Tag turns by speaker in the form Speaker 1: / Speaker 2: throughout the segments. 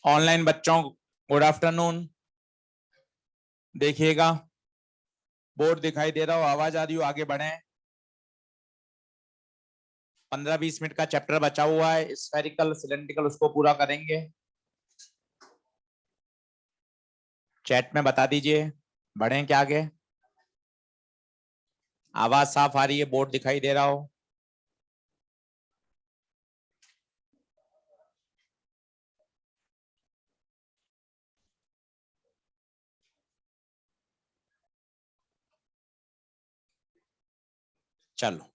Speaker 1: Online बच्चों good afternoon. देखिएगा board दिखाई दे रहा हो, आवाज आ रही हो, आगे बढ़े। 15-20 मिनट का चैप्टर बचा हुआ है, स्फेरिकल सिलेंड्रिकल, उसको पूरा करेंगे। चैट में बता दीजिए, बढ़े क्या आगे। आवाज साफ आ रही है, बोर्ड दिखाई दे रहा हो। चलो,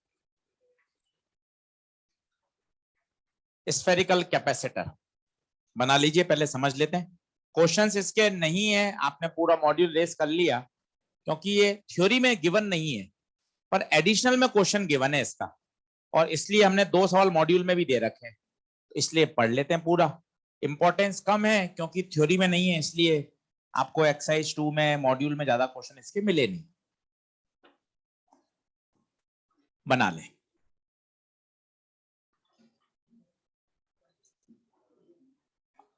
Speaker 1: स्फेरिकल कैपेसिटर बना लीजिए, पहले समझ लेते हैं। क्वेश्चंस इसके नहीं है, आपने पूरा मॉड्यूल रेस कर लिया, क्योंकि ये थ्योरी में गिवन नहीं है, पर एडिशनल में क्वेश्चन गिवन है इसका, और इसलिए हमने 2 सवाल मॉड्यूल में भी दे रखे हैं, इसलिए पढ़ लेते हैं पूरा। इंपॉर्टेंस कम है क्योंकि थ्योरी में नहीं है, इसलिए आपको एक्सरसाइज 2 में मॉड्यूल में ज्यादा क्वेश्चन इसके मिले नहीं। बना ले।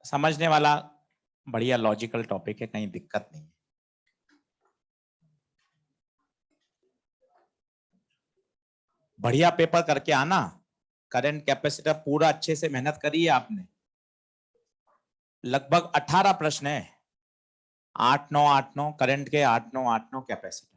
Speaker 1: समझने वाला बढ़िया लॉजिकल टॉपिक है, कहीं दिक्कत नहीं है। बढ़िया पेपर करके आना। करंट कैपेसिटर पूरा अच्छे से मेहनत करी है आपने। लगभग 18 प्रश्न है, 8-9 8-9 करंट के, 8-9 8-9 कैपेसिटर।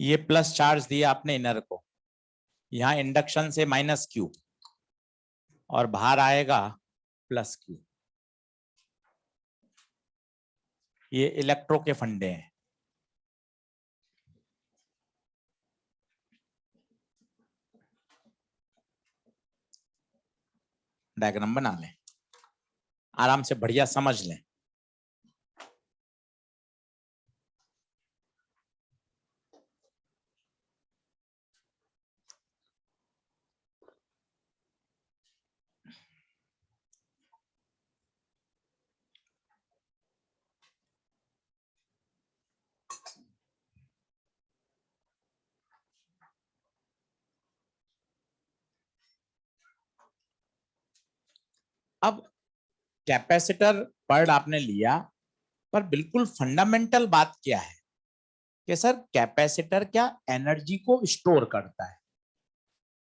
Speaker 1: ये प्लस चार्ज दिया आपने इनर को, यहां इंडक्शन से माइनस क्यू और बाहर आएगा प्लस क्यू। ये इलेक्ट्रो के फंडे हैं। डायग्राम बना लें, आराम से बढ़िया समझ लें। अब कैपेसिटर पढ़ आपने लिया, पर बिल्कुल फंडामेंटल बात क्या है कि सर कैपेसिटर क्या एनर्जी को स्टोर करता है,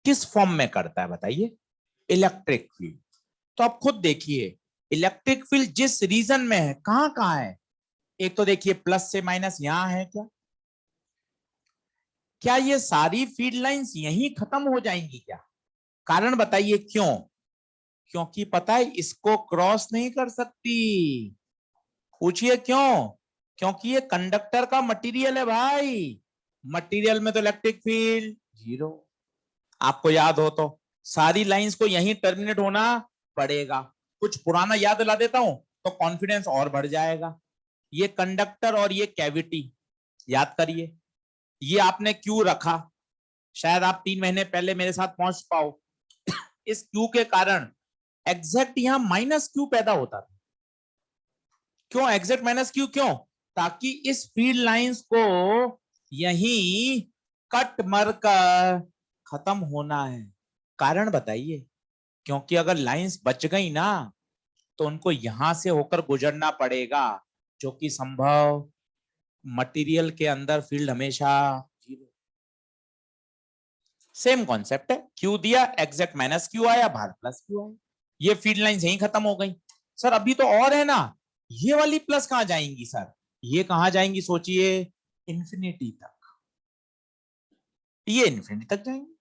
Speaker 1: किस फॉर्म में करता है बताइए। Electric field. तो आप खुद देखिए, इलेक्ट्रिक फील्ड जिस रीजन में है, कहां कहां है। एक तो देखिए प्लस से माइनस यहां है, क्या क्या ये सारी फील्ड लाइंस यहीं खत्म हो जाएंगी क्या? कारण बताइए क्यों। क्योंकि पता है इसको क्रॉस नहीं कर सकती। पूछिए क्यों। क्योंकि ये कंडक्टर का मटेरियल है भाई। मटेरियल में तो इलेक्ट्रिक फील्ड जीरो। आपको याद हो तो सारी लाइंस को यहीं टर्मिनेट होना पड़ेगा। कुछ पुराना याद दिला देता हूं तो कॉन्फिडेंस और बढ़ जाएगा। ये कंडक्टर और ये कैविटी याद करिए। ये आपने क्यू रखा, शायद आप 3 महीने पहले मेरे साथ पहुंच पाओ। इस क्यू के कारण एग्जैक्ट यहां माइनस क्यू पैदा होता था। क्यों एग्जैक्ट माइनस क्यू, क्यों? ताकि इस फील्ड लाइंस को यहीं कट मर कर खत्म होना है। कारण बताइए। क्योंकि अगर लाइंस बच गई ना, तो उनको यहां से होकर गुजरना पड़ेगा, जो कि संभव मटेरियल के अंदर फील्ड हमेशा जीरो। सेम कॉन्सेप्ट है, क्यू दिया एग्जैक्ट माइनस क्यू आया, बाहर प्लस क्यू आया। ये फील्ड लाइंस यहीं खत्म हो गई। सर अभी तो और है ना, ये वाली प्लस कहां जाएंगी सर? ये कहां जाएंगी सोचिए, इंफिनिटी तक। ये इंफिनिटी तक जाएंगी।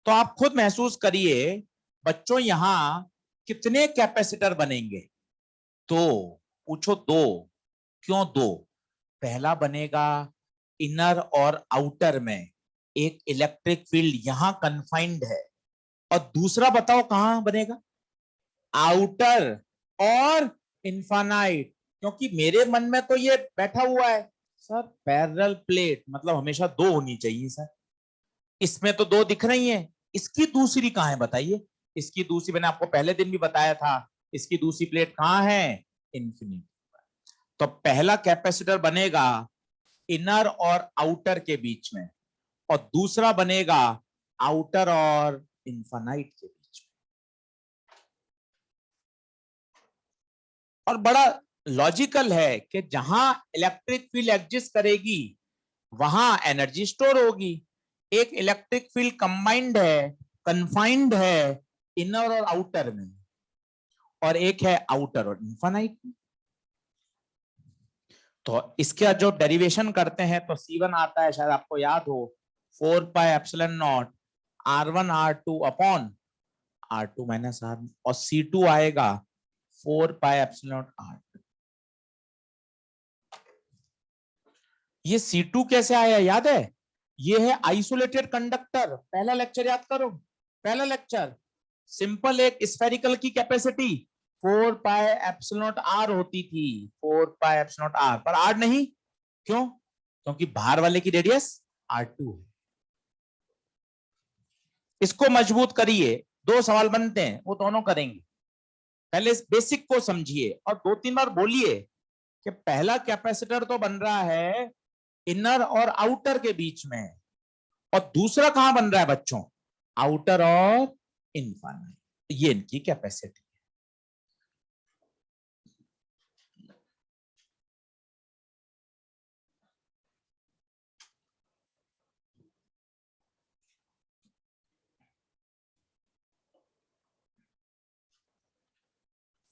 Speaker 1: तो आप खुद महसूस करिए बच्चों, यहां कितने कैपेसिटर बनेंगे? दो। पूछो दो। क्यों दो? पहला बनेगा इनर और आउटर में एक इलेक्ट्रिक फील्ड यहां कन्फाइंड है, और दूसरा बताओ कहां बनेगा? आउटर और इनफाइनाइट। क्योंकि मेरे मन में तो ये बैठा हुआ है सर, पैरेलल प्लेट मतलब हमेशा दो होनी चाहिए सर। इसमें तो दो दिख रही हैं, इसकी दूसरी कहां है बताइए। इसकी दूसरी मैंने आपको पहले दिन भी बताया था, इसकी दूसरी प्लेट कहां है? इंफिनिटी। तो पहला कैपेसिटर बनेगा इनर और आउटर के बीच में, और दूसरा बनेगा आउटर और इन्फानाइट के बीच में। और बड़ा लॉजिकल है कि जहां इलेक्ट्रिक फील्ड एग्जिस्ट करेगी वहां एनर्जी स्टोर होगी। एक इलेक्ट्रिक फील्ड कंबाइंड है, कन्फाइंड है इनर और आउटर में, और एक है आउटर और इन्फानाइट में। तो इसका जो डेरिवेशन करते हैं तो C1 आता है, शायद आपको याद हो, 4πε0 R1 R2 upon R2 minus R, और C2 आएगा 4πε0 R2। ये C2 कैसे आया याद है? ये है आइसोलेटेड कंडक्टर। पहला लेक्चर याद करो, पहला लेक्चर, सिंपल एक स्फेरिकल की कैपेसिटी 4πε0R होती थी, 4πε0R, पर R नहीं। क्यों? क्योंकि बाहर वाले की रेडियस R2 है। इसको मजबूत करिए, दो सवाल बनते हैं, वो दोनों करेंगे। पहले इस बेसिक को समझिए और 2-3 बार बोलिए कि पहला कैपेसिटर तो बन रहा है इनर और आउटर के बीच में, और दूसरा कहां बन रहा है बच्चों? आउटर और इनफाइनाइट। ये इनकी कैपेसिटी।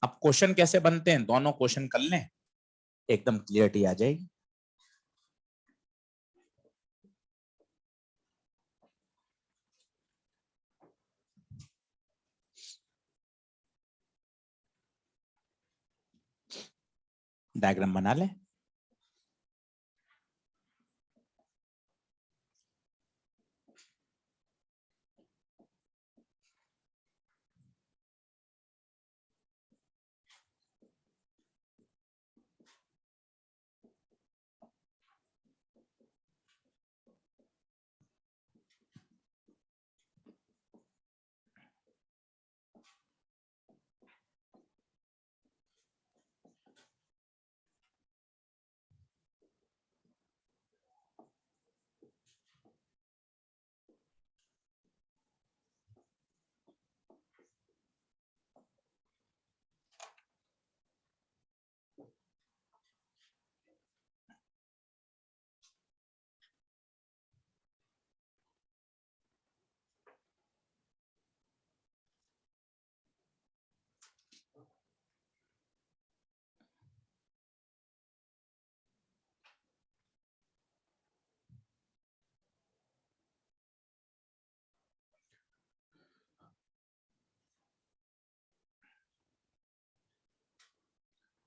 Speaker 1: अब क्वेश्चन कैसे बनते हैं, दोनों क्वेश्चन कर लें, एकदम क्लियरिटी आ जाएगी। डायग्राम बना ले।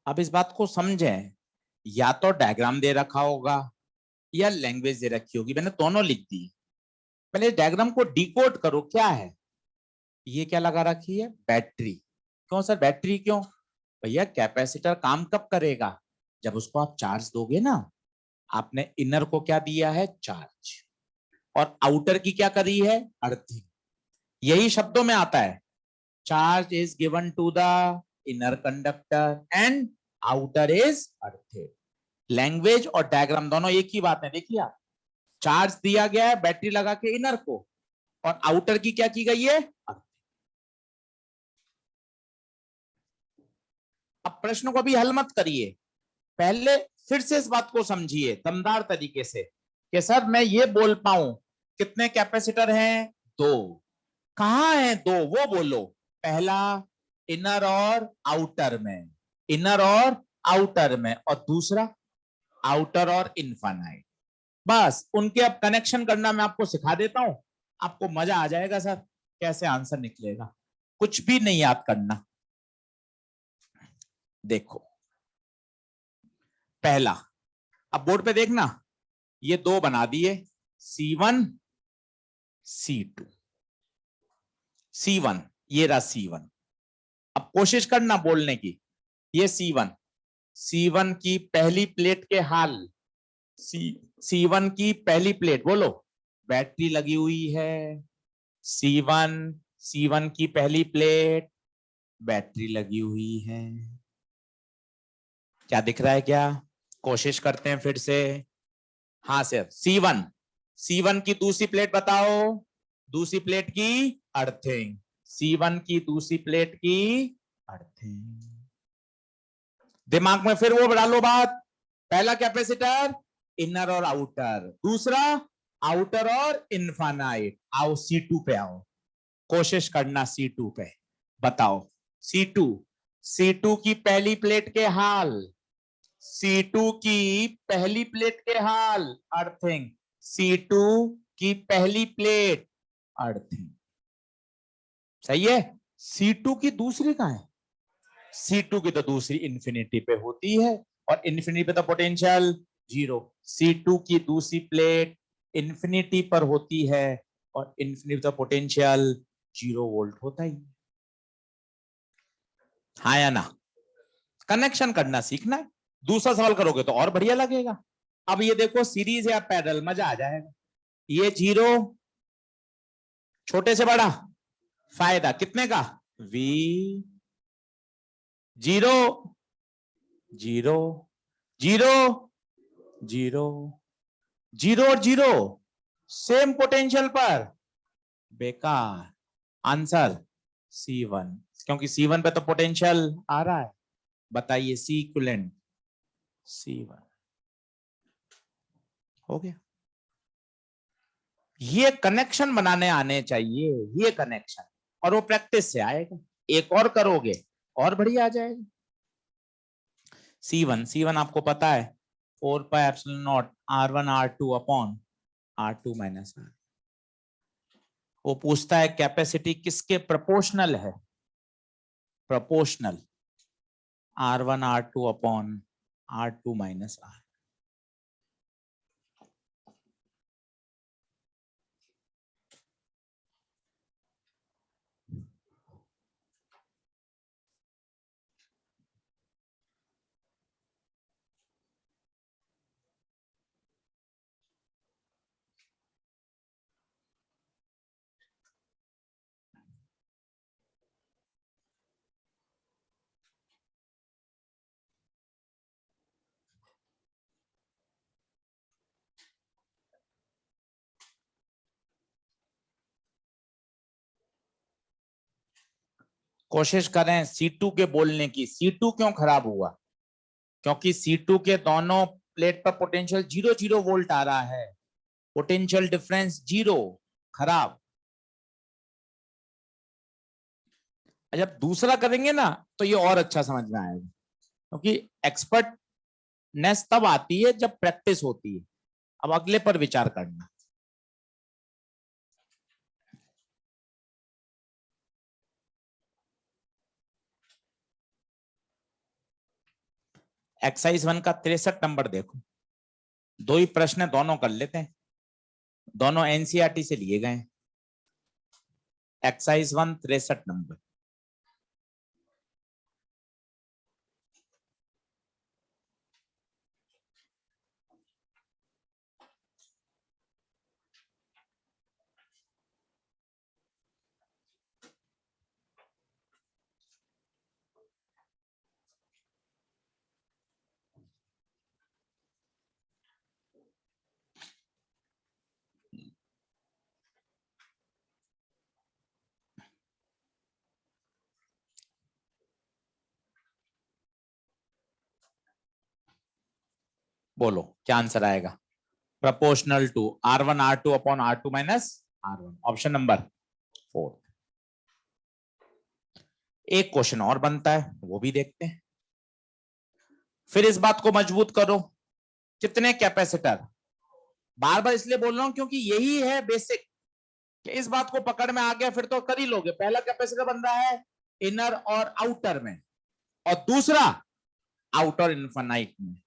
Speaker 1: अब इस बात को समझें, या तो डायग्राम दे रखा होगा या लैंग्वेज दे रखी होगी, मैंने दोनों लिख दी। पहले डायग्राम को डिकोड करो, क्या है ये, क्या लगा रखी है? बैटरी। क्यों सर बैटरी क्यों? भैया कैपेसिटर काम कब करेगा? जब उसको आप चार्ज दोगे ना। आपने इनर को क्या दिया है? चार्ज। और आउटर की क्या करी है? अर्थिंग। यही शब्दों में आता है, charge is given to the inner conductor and outer is earthing. Language और डायग्राम दोनों एक ही बात है। देखिए आप, चार्ज दिया गया है बैटरी लगा के इनर को, और आउटर की क्या की गई है? अब प्रश्न को भी हल मत करिए, पहले फिर से इस बात को समझिए दमदार तरीके से कि सर मैं ये बोल पाऊं कितने कैपेसिटर हैं? दो। कहां हैं दो वो बोलो। पहला इनर और आउटर में, इनर और आउटर में, और दूसरा आउटर और इनफाइनाइट। बस उनके अब कनेक्शन करना मैं आपको सिखा देता हूं, आपको मजा आ जाएगा सर कैसे आंसर निकलेगा। कुछ भी नहीं याद करना। देखो पहला, अब बोर्ड पे देखना, ये दो बना दिए, C1 C2। C1 ये रहा C1। अब कोशिश करना बोलने की, ये C1 की पहली प्लेट के हाल, C1 की पहली प्लेट बोलो, बैटरी लगी हुई है। C1 की पहली प्लेट, बैटरी लगी हुई है। क्या दिख रहा है क्या? कोशिश करते हैं फिर से। हाँ सर, C1 की दूसरी प्लेट बताओ, दूसरी प्लेट की अर्थिंग, C1 की दूसरी प्लेट की अर्थिंग। दिमाग में फिर वो डालो बात, पहला कैपेसिटर इनर और आउटर, दूसरा आउटर और इनफाइनाइट। आओ C2 पे आओ, कोशिश करना C2 पे, बताओ C2 की पहली प्लेट के हाल, C2 की पहली प्लेट के हाल, अर्थिंग, C2 की पहली प्लेट अर्थिंग, सही है। C2 की दूसरी कहां है? C2 की तो दूसरी इन्फिनिटी पे होती है, और इन्फिनिटी पे तो पोटेंशियल जीरो। C2 की दूसरी प्लेट इन्फिनिटी पर होती है, और इन्फिनिटी तो पोटेंशियल 0 वोल्ट होता ही। हाँ या ना? कनेक्शन करना सीखना है, दूसरा सवाल करोगे तो और बढ़िया लगेगा। अब ये देखो सीरीज या पैरेलल, मजा आ जाएगा। ये 0, छोटे से बड़ा, फायदा कितने का? V, 0 0 0 0 0 और 0 सेम पोटेंशियल पर, बेकार। आंसर C1, क्योंकि C1 पे तो पोटेंशियल आ रहा है। बताइए C इक्विवेलेंट C1 हो गया। ये कनेक्शन बनाने आने चाहिए, ये कनेक्शन, और वो प्रैक्टिस से आएगा। एक और करोगे और बढ़िया आ जाएगा। C1 आपको पता है 4πε0 R1 R2 upon R2 minus R। वो पूछता है कैपेसिटी किसके प्रोपोर्शनल है? Proportional R1 R2 upon R2 minus R। कोशिश करें C2 के बोलने की। C2 क्यों खराब हुआ? क्योंकि C2 के दोनों प्लेट पर पोटेंशियल 0 वोल्ट आ रहा है, पोटेंशियल डिफरेंस 0, खराब। जब दूसरा करेंगे ना तो ये और अच्छा समझ में आएगा, क्योंकि एक्सपर्टनेस तब आती है जब प्रैक्टिस होती है। अब अगले पर विचार करना। एक्सरसाइज 1 का 63 नंबर देखो, दो ही प्रश्न, दोनों कर लेते हैं, दोनों एनसीईआरटी से लिए गए। Exercise 1 63 number. बोलो क्या आंसर आएगा? Proportional to R1 R2 upon R2 minus R1, option number 4। एक क्वेश्चन और बनता है, वो भी देखते हैं। फिर इस बात को मजबूत करो, कितने कैपेसिटर? बार बार इसलिए बोल रहा हूं क्योंकि यही है बेसिक, कि इस बात को पकड़ में आ गया फिर तो कर ही लोगे। पहला कैपेसिटर बन रहा है इनर और आउटर में, और दूसरा आउटर इनफाइनाइट में।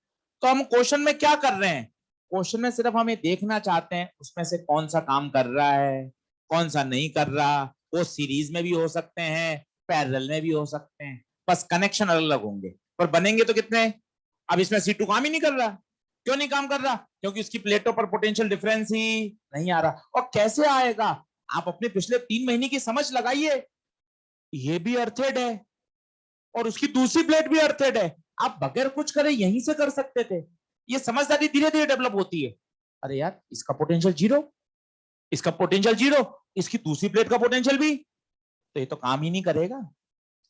Speaker 1: तो हम क्वेश्चन में क्या कर रहे हैं? क्वेश्चन में सिर्फ हमें देखना चाहते हैं उसमें से कौन सा काम कर रहा है, कौन सा नहीं कर रहा। वो सीरीज में भी हो सकते हैं, पैरेलल में भी हो सकते हैं, बस कनेक्शन अलग अलग होंगे, पर बनेंगे तो कितने? अब इसमें C2 काम ही नहीं कर रहा। क्यों नहीं काम कर रहा? क्योंकि उसकी प्लेटों पर पोटेंशियल डिफरेंस ही नहीं आ रहा। और कैसे आएगा? आप अपने पिछले 3 महीने की समझ लगाइए, ये भी अर्थेड है और उसकी दूसरी प्लेट भी अर्थेड है, आप बगैर कुछ करे यहीं से कर सकते थे। ये समझदारी धीरे धीरे डेवलप होती है। अरे यार, इसका पोटेंशियल जीरो, इसका पोटेंशियल जीरो, इसकी दूसरी प्लेट का पोटेंशियल भी, तो ये तो काम ही नहीं करेगा।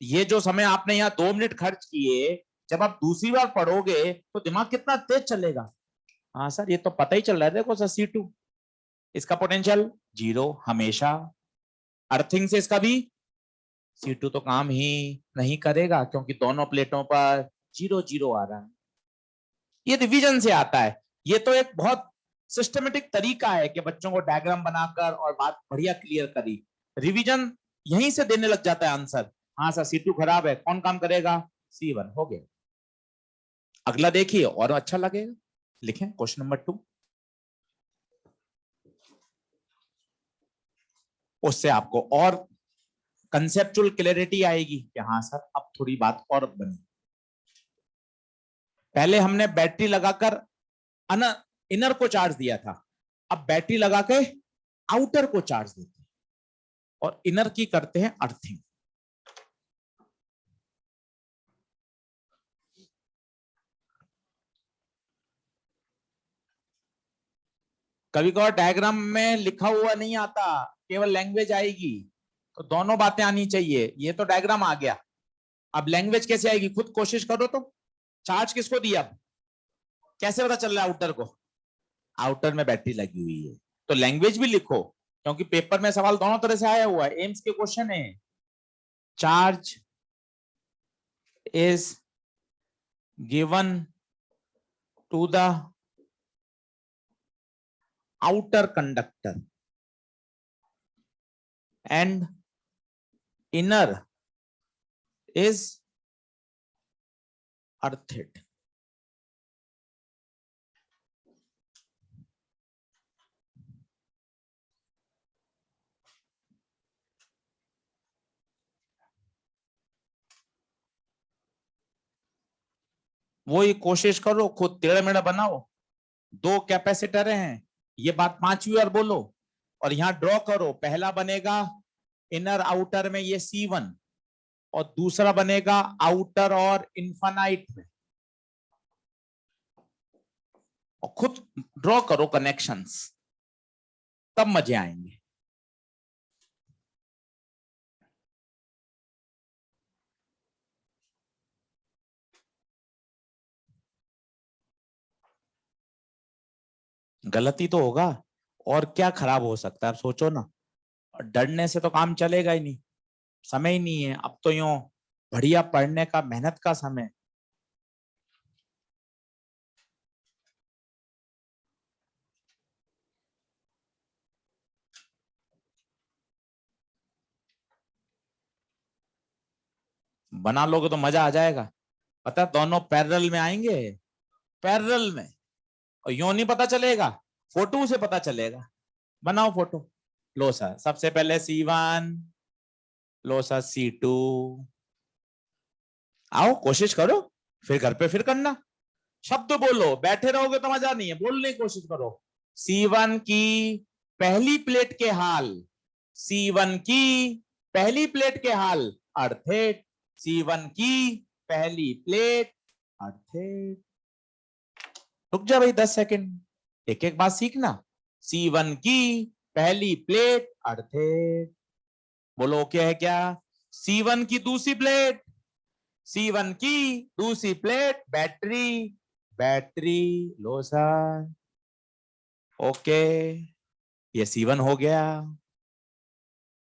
Speaker 1: ये जो समय आपने यहाँ 2 मिनट खर्च किए, जब आप दूसरी बार पढ़ोगे तो दिमाग कितना तेज चलेगा। हाँ सर, ये तो पता ही चल रहा है, देखो सर C2, इसका पोटेंशियल जीरो हमेशा, अर्थिंग से इसका भी C2 तो काम ही नहीं करेगा, क्योंकि दोनों प्लेटों पर जीरो जीरो आ रहा है। ये रिवीजन से आता है। ये तो एक बहुत सिस्टमेटिक तरीका है कि बच्चों को डायग्राम बनाकर और बात बढ़िया क्लियर करी। रिवीजन यहीं से देने लग जाता है आंसर। हाँ सर, C2 खराब है, कौन काम करेगा, C1 हो गया। अगला देखिए और अच्छा लगेगा, लिखें क्वेश्चन नंबर 2। उससे आपको और कंसेप्चुअल क्लैरिटी आएगी कि हाँ सर, अब थोड़ी बात और बनी। पहले हमने बैटरी लगाकर इनर को चार्ज दिया था, अब बैटरी लगा के आउटर को चार्ज देते हैं और इनर की करते हैं अर्थिंग। कभी कभार डायग्राम में लिखा हुआ नहीं आता, केवल लैंग्वेज आएगी, तो दोनों बातें आनी चाहिए। ये तो डायग्राम आ गया, अब लैंग्वेज कैसे आएगी, खुद कोशिश करो। तो चार्ज किसको दिया, कैसे पता चल रहा है आउटर को, आउटर में बैटरी लगी हुई है, तो लैंग्वेज भी लिखो, क्योंकि पेपर में सवाल दोनों तरह से आया हुआ है। एम्स के क्वेश्चन है, charge is given to the outer conductor and inner is earthed. वही कोशिश करो, खुद टेढ़ा मेढ़ा बनाओ। 2 कैपेसिटर हैं, ये बात 5वीं बार बोलो और यहां ड्रॉ करो। पहला बनेगा इनर आउटर में ये C1 और दूसरा बनेगा आउटर और इन्फानाइट में, और खुद ड्रॉ करो कनेक्शंस, तब मजे आएंगे। गलती तो होगा, और क्या खराब हो सकता है, आप सोचो ना। डरने से तो काम चलेगा ही नहीं, समय ही नहीं है। अब तो यूं बढ़िया पढ़ने का, मेहनत का समय। बना लोगे तो मजा आ जाएगा। पता है, दोनों पैरेलल में आएंगे, पैरेलल में, और यूं नहीं पता चलेगा, फोटो से पता चलेगा। बनाओ फोटो। लो सर, सबसे पहले C1, लो सर C2। आओ कोशिश करो, फिर घर पे फिर करना। शब्द बोलो, बैठे रहोगे तो मजा नहीं है, बोलने की कोशिश करो। C1 की पहली प्लेट के हाल, C1 की पहली प्लेट के हाल अर्थेट, C1 की पहली प्लेट अर्थेट। रुक जा भाई 10 सेकंड, एक एक बात सीखना। C1 की पहली प्लेट अर्थेट, बोलो क्या है क्या। C1 की दूसरी प्लेट, C1 की दूसरी plate battery, battery low sir. Okay, ये C1 हो गया।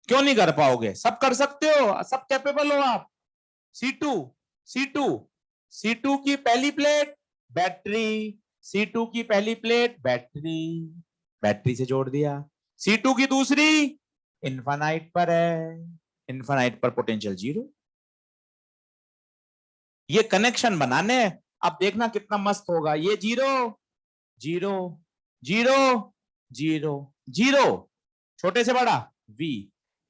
Speaker 1: क्यों नहीं कर पाओगे, सब कर सकते हो, सब कैपेबल हो आप। C2, C2, C2 की पहली प्लेट बैटरी, C2 की पहली प्लेट बैटरी, बैटरी से जोड़ दिया। C2 की दूसरी इन्फानाइट पर है, इन्फानाइट पर पोटेंशियल जीरो। ये कनेक्शन बनाने, अब देखना कितना मस्त होगा। ये zero zero zero zero zero, छोटे से बड़ा V,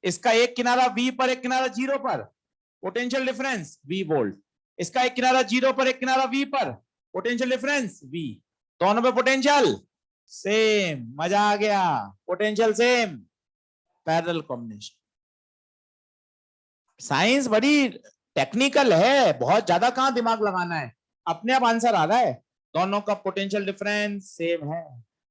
Speaker 1: इसका एक किनारा V पर एक किनारा जीरो पर, पोटेंशियल डिफरेंस V वोल्ट। इसका एक किनारा जीरो पर एक किनारा V पर, पोटेंशियल डिफरेंस V। दोनों पे पोटेंशियल सेम, मजा आ गया, potential same, parallel combination. Science बड़ी टेक्निकल है, बहुत ज्यादा कहां दिमाग लगाना है। अपने आप आंसर आ रहा है, दोनों का पोटेंशियल डिफरेंस सेम है,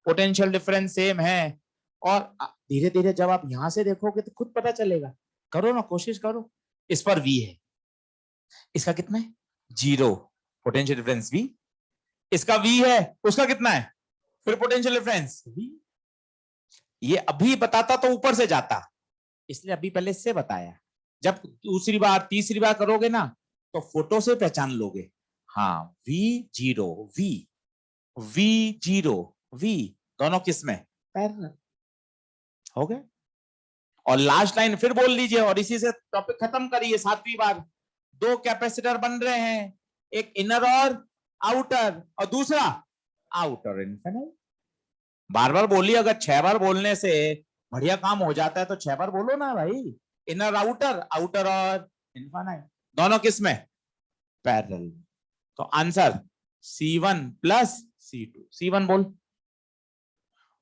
Speaker 1: पोटेंशियल डिफरेंस सेम है। और धीरे धीरे जब आप यहां से देखोगे तो खुद पता चलेगा, करो ना, कोशिश करो। इस पर V है, इसका कितना है 0, पोटेंशियल डिफरेंस V। इसका V है, उसका कितना है, फिर पोटेंशियल डिफरेंस V। ये अभी बताता तो ऊपर से जाता, इसलिए अभी पहले इससे बताया। जब दूसरी बार तीसरी बार करोगे ना तो फोटो से पहचान लोगे। हाँ V0 V, V0 V, दोनों किस में, पैरेलल। हो गए। और लास्ट लाइन फिर बोल लीजिए और इसी से टॉपिक खत्म करिए। 7वीं बार, दो कैपेसिटर बन रहे हैं, एक इनर और आउटर, और दूसरा आउटर इनफिनिट। बार बार बोलिए, अगर 6 बार बोलने से बढ़िया काम हो जाता है तो 6 बार बोलो ना भाई। इनर आउटर, आउटर और इनफिनिट, दोनों किस में, पैरेलल। तो answer C1 plus C2। C1 बोल,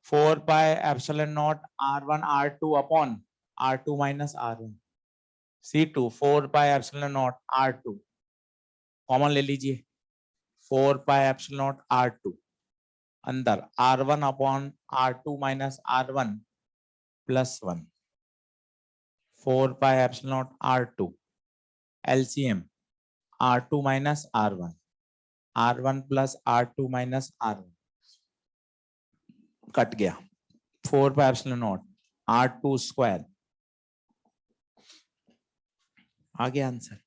Speaker 1: 4 pi epsilon nought R1 R2 upon R2 minus R1। C2 4 pi epsilon nought R2, common ले लीजिए, 4 पाई एप्सिलॉन नॉट R2, अंदर R1 upon R2 minus R1 plus 1, 4 pi epsilon nought R2, LCM R2 minus R1, R1 plus R2 minus R1, cut गया, 4 pi epsilon nought R2 square, आ गया answer.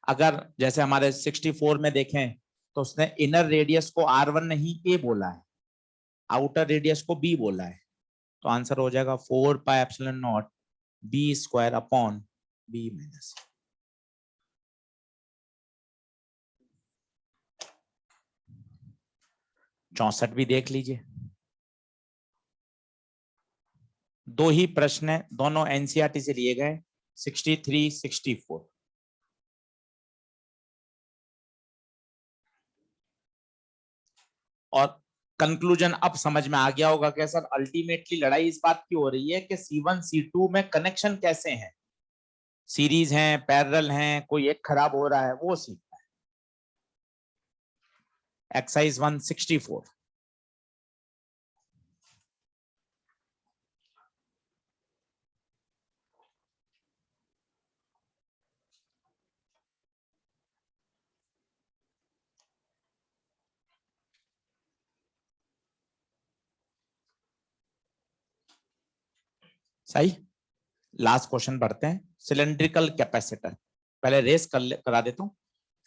Speaker 1: अगर जैसे हमारे 64 में देखें तो उसने इनर रेडियस को R1 नहीं A बोला है, आउटर रेडियस को B बोला है, तो आंसर हो जाएगा 4 pi epsilon not B square upon B minus. चौसठ भी देख लीजिए, दो ही प्रश्न है, दोनों एनसीईआरटी से लिए गए, 63 64। और कंक्लूजन अब समझ में आ गया होगा कि सर अल्टीमेटली लड़ाई इस बात की हो रही है कि C1 C2 में कनेक्शन कैसे हैं, सीरीज हैं, पैरेलल हैं, कोई एक खराब हो रहा है, वो सीखना है। एक्सरसाइज 164। सही, लास्ट क्वेश्चन पढ़ते हैं। सिलेंड्रिकल कैपेसिटर, पहले रेस करा देता हूँ,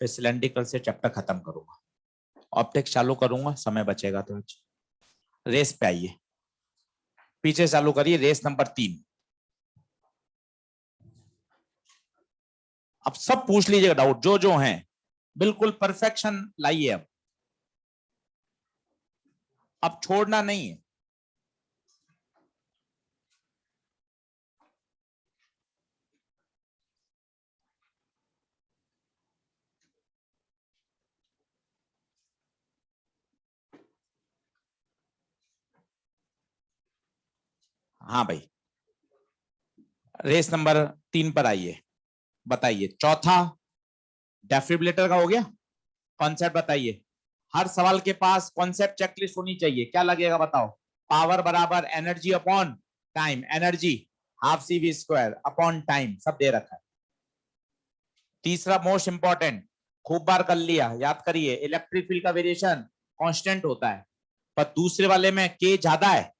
Speaker 1: फिर सिलेंड्रिकल से चैप्टर खत्म करूंगा, ऑप्टिक्स चालू करूंगा, समय बचेगा तो। रेस पे आइए, पीछे चालू करिए, रेस नंबर 3। अब सब पूछ लीजिएगा डाउट जो जो हैं, बिल्कुल परफेक्शन लाइए। अब छोड़ना नहीं है। हाँ भाई, रेस नंबर 3 पर आइए, बताइए। चौथा डेफिब्रिलेटर का हो गया, कॉन्सेप्ट बताइए। हर सवाल के पास कॉन्सेप्ट चेकलिस्ट होनी चाहिए, क्या लगेगा बताओ। पावर बराबर energy upon time, energy half CV square upon time, सब दे रखा है। तीसरा मोस्ट इंपॉर्टेंट, खूब बार कर लिया, याद करिए, इलेक्ट्रिक फील्ड का वेरिएशन कांस्टेंट होता है, पर दूसरे वाले में के ज्यादा है,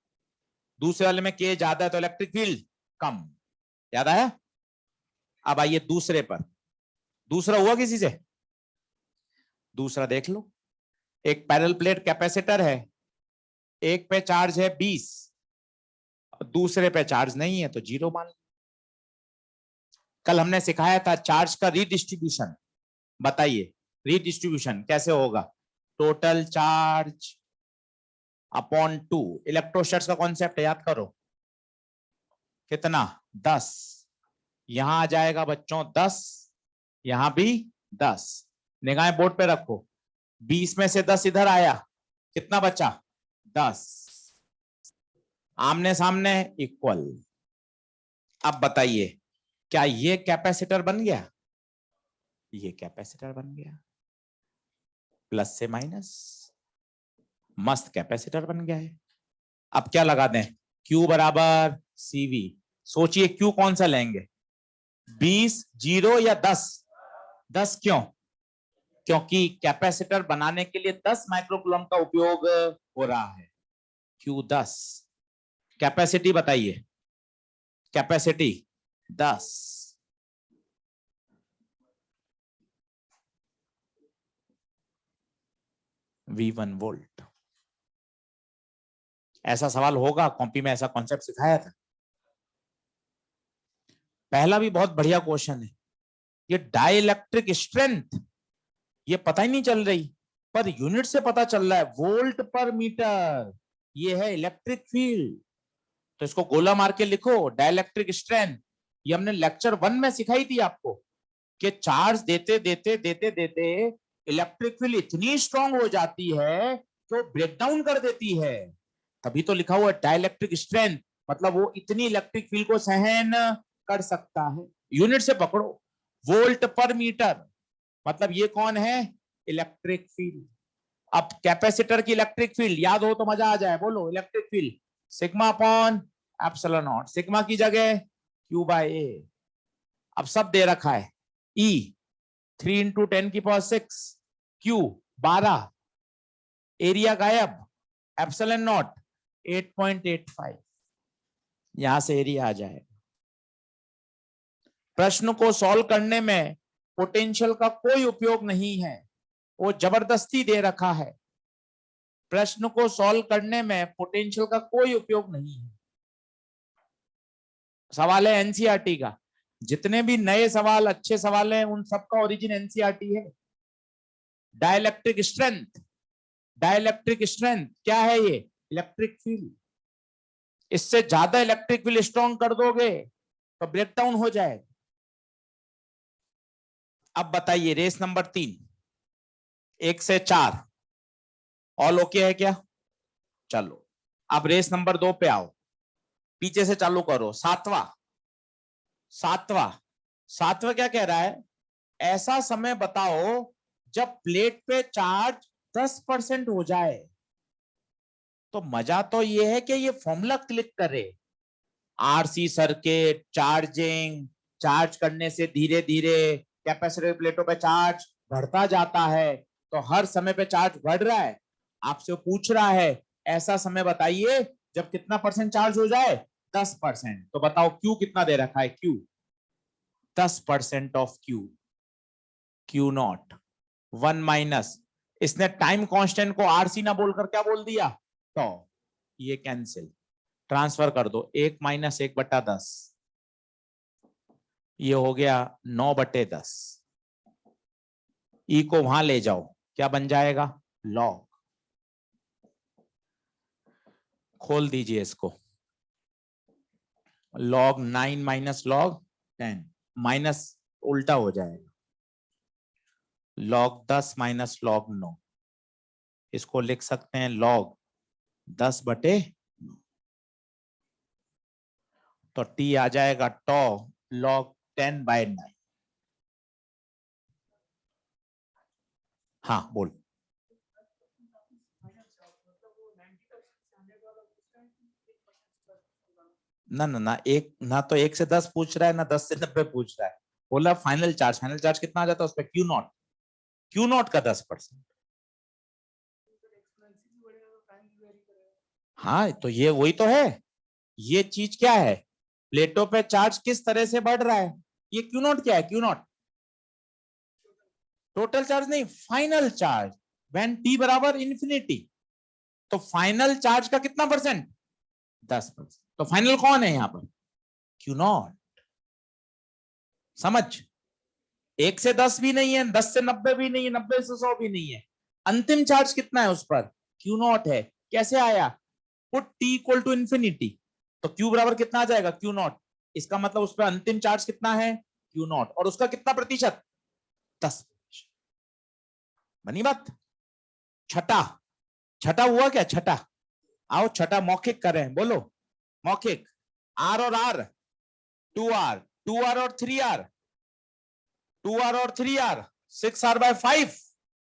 Speaker 1: दूसरे वाले में के ज्यादा है तो इलेक्ट्रिक फील्ड कम, याद आया। अब आइए दूसरे पर, दूसरा हुआ किसी से, दूसरा देख लो। एक पैरेलल प्लेट कैपेसिटर है, एक पे चार्ज है 20, दूसरे पे चार्ज नहीं है तो 0 मान। कल हमने सिखाया था चार्ज का रीडिस्ट्रीब्यूशन, बताइए रीडिस्ट्रीब्यूशन कैसे होगा। टोटल चार्ज अपॉन 2, इलेक्ट्रोस्टैट्स का कॉन्सेप्ट याद करो, कितना 10, यहां आ जाएगा बच्चों 10, यहां भी 10, निगाहें बोर्ड पे रखो, 20 में से 10 इधर आया, कितना बचा 10, आमने सामने इक्वल। अब बताइए क्या ये कैपेसिटर बन गया, ये कैपेसिटर बन गया। प्लस से माइनस, मस्त कैपेसिटर बन गया है। अब क्या लगा दें, Q बराबर CV। सोचिए Q कौन सा लेंगे, 20, 0 या 10? 10 क्यों? क्योंकि कैपेसिटर बनाने के लिए 10 माइक्रोकूलम का उपयोग हो रहा है। Q 10। कैपेसिटी बताइए, कैपेसिटी 10। V1 volt. ऐसा सवाल होगा कॉपी में, ऐसा कॉन्सेप्ट सिखाया था। पहला भी बहुत बढ़िया क्वेश्चन है। ये डाइलेक्ट्रिक स्ट्रेंथ ये पता ही नहीं चल रही, पर यूनिट से पता चल रहा है, वोल्ट पर मीटर। ये है इलेक्ट्रिक फील्ड। तो इसको गोला मार के लिखो, डाइलेक्ट्रिक स्ट्रेंथ। ये हमने लेक्चर 1 में सिखाई थी आपको कि चार्ज देते देते देते देते इलेक्ट्रिक फील्ड इतनी स्ट्रांग हो जाती है तो ब्रेक डाउन कर देती है। तभी तो लिखा हुआ डाइलेक्ट्रिक स्ट्रेंथ, मतलब वो इतनी इलेक्ट्रिक फील्ड को सहन कर सकता है। यूनिट से पकड़ो, वोल्ट पर मीटर, मतलब ये कौन है, इलेक्ट्रिक फील्ड। अब कैपेसिटर की इलेक्ट्रिक फील्ड याद हो तो मजा आ जाए, बोलो electric field sigma upon epsilon not. Sigma की जगह Q बाय A। अब सब दे रखा है, E 3 इंटू 10⁶, Q 12, एरिया गायब, एप्सिलॉन नॉट 8.85। यहां से एरिया आ जाएगा। प्रश्न को सॉल्व करने में पोटेंशियल का कोई उपयोग नहीं है, वो जबरदस्ती दे रखा है। प्रश्न को सॉल्व करने में पोटेंशियल का कोई उपयोग नहीं है। सवाल है एनसीईआरटी का। जितने भी नए सवाल अच्छे सवाल हैं उन सबका ओरिजिन एनसीईआरटी है। डाइलेक्ट्रिक स्ट्रेंथ, डाइलेक्ट्रिक स्ट्रेंथ क्या है, ये इलेक्ट्रिक फील्ड। इससे ज्यादा इलेक्ट्रिक फील्ड स्ट्रॉन्ग कर दोगे तो ब्रेकडाउन हो जाएगा। अब बताइए रेस नंबर 3, 1 से 4 ऑल ओके है क्या? चलो अब रेस नंबर 2 पे आओ, पीछे से चालू करो। सातवां सातवां क्या कह रहा है, ऐसा समय बताओ जब प्लेट पे चार्ज 10% हो जाए। तो मजा तो ये है कि ये फॉर्मूला क्लिक करे, आरसी सर्किट, चार्जिंग, चार्ज करने से धीरे धीरे कैपेसिटर प्लेटों पे चार्ज बढ़ता जाता है, तो हर समय पे चार्ज बढ़ रहा है। आपसे पूछ रहा है ऐसा समय बताइए जब कितना परसेंट चार्ज हो जाए, 10%। तो बताओ क्यू कितना दे रखा है, Q 10% of Q not 1 minus, इसने टाइम कांस्टेंट को आरसी ना बोलकर क्या बोल दिया, तो ये कैंसिल, ट्रांसफर कर दो, 1 माइनस 1/10, ये हो गया 9/10। ई को वहां ले जाओ, क्या बन जाएगा, लॉग। खोल दीजिए इसको, log 9 माइनस log 10, माइनस उल्टा हो जाएगा, log 10 माइनस log 9। इसको लिख सकते हैं log 10/9। तो t आ जाएगा टॉ log 10/9। हाँ बोल। ना ना ना, एक ना तो 1 से 10 पूछ रहा है, ना 10 से 90 पूछ रहा है। बोला फाइनल चार्ज, फाइनल चार्ज कितना आ जाता है उस पर, क्यू नॉट का 10%। हाँ तो ये वही तो है, ये चीज क्या है, प्लेटों पे चार्ज किस तरह से बढ़ रहा है। ये क्यू नॉट क्या है, क्यू नॉट टोटल चार्ज नहीं, फाइनल चार्ज व्हेन टी बराबर इंफिनिटी। तो फाइनल चार्ज का कितना परसेंट, 10%। तो फाइनल कौन है यहाँ पर, क्यू नॉट। समझ, 1 से 10 भी नहीं है, 10 से 90 भी नहीं है, 90 से 100 भी नहीं है, अंतिम चार्ज कितना है उस पर, क्यू नॉट है। कैसे आया, put T equal to infinity, तो क्यू बराबर कितना आ जाएगा, क्यू नॉट। इसका मतलब उस पर अंतिम चार्ज कितना है, क्यू नॉट, और उसका कितना प्रतिशत, 10%। बनी बात। छठा, छठा हुआ क्या, छठा आओ, छठा मौखिक करें, बोलो मौखिक। आर और आर, 2R, 2R और 3R, 2R और 3R, 6R/5,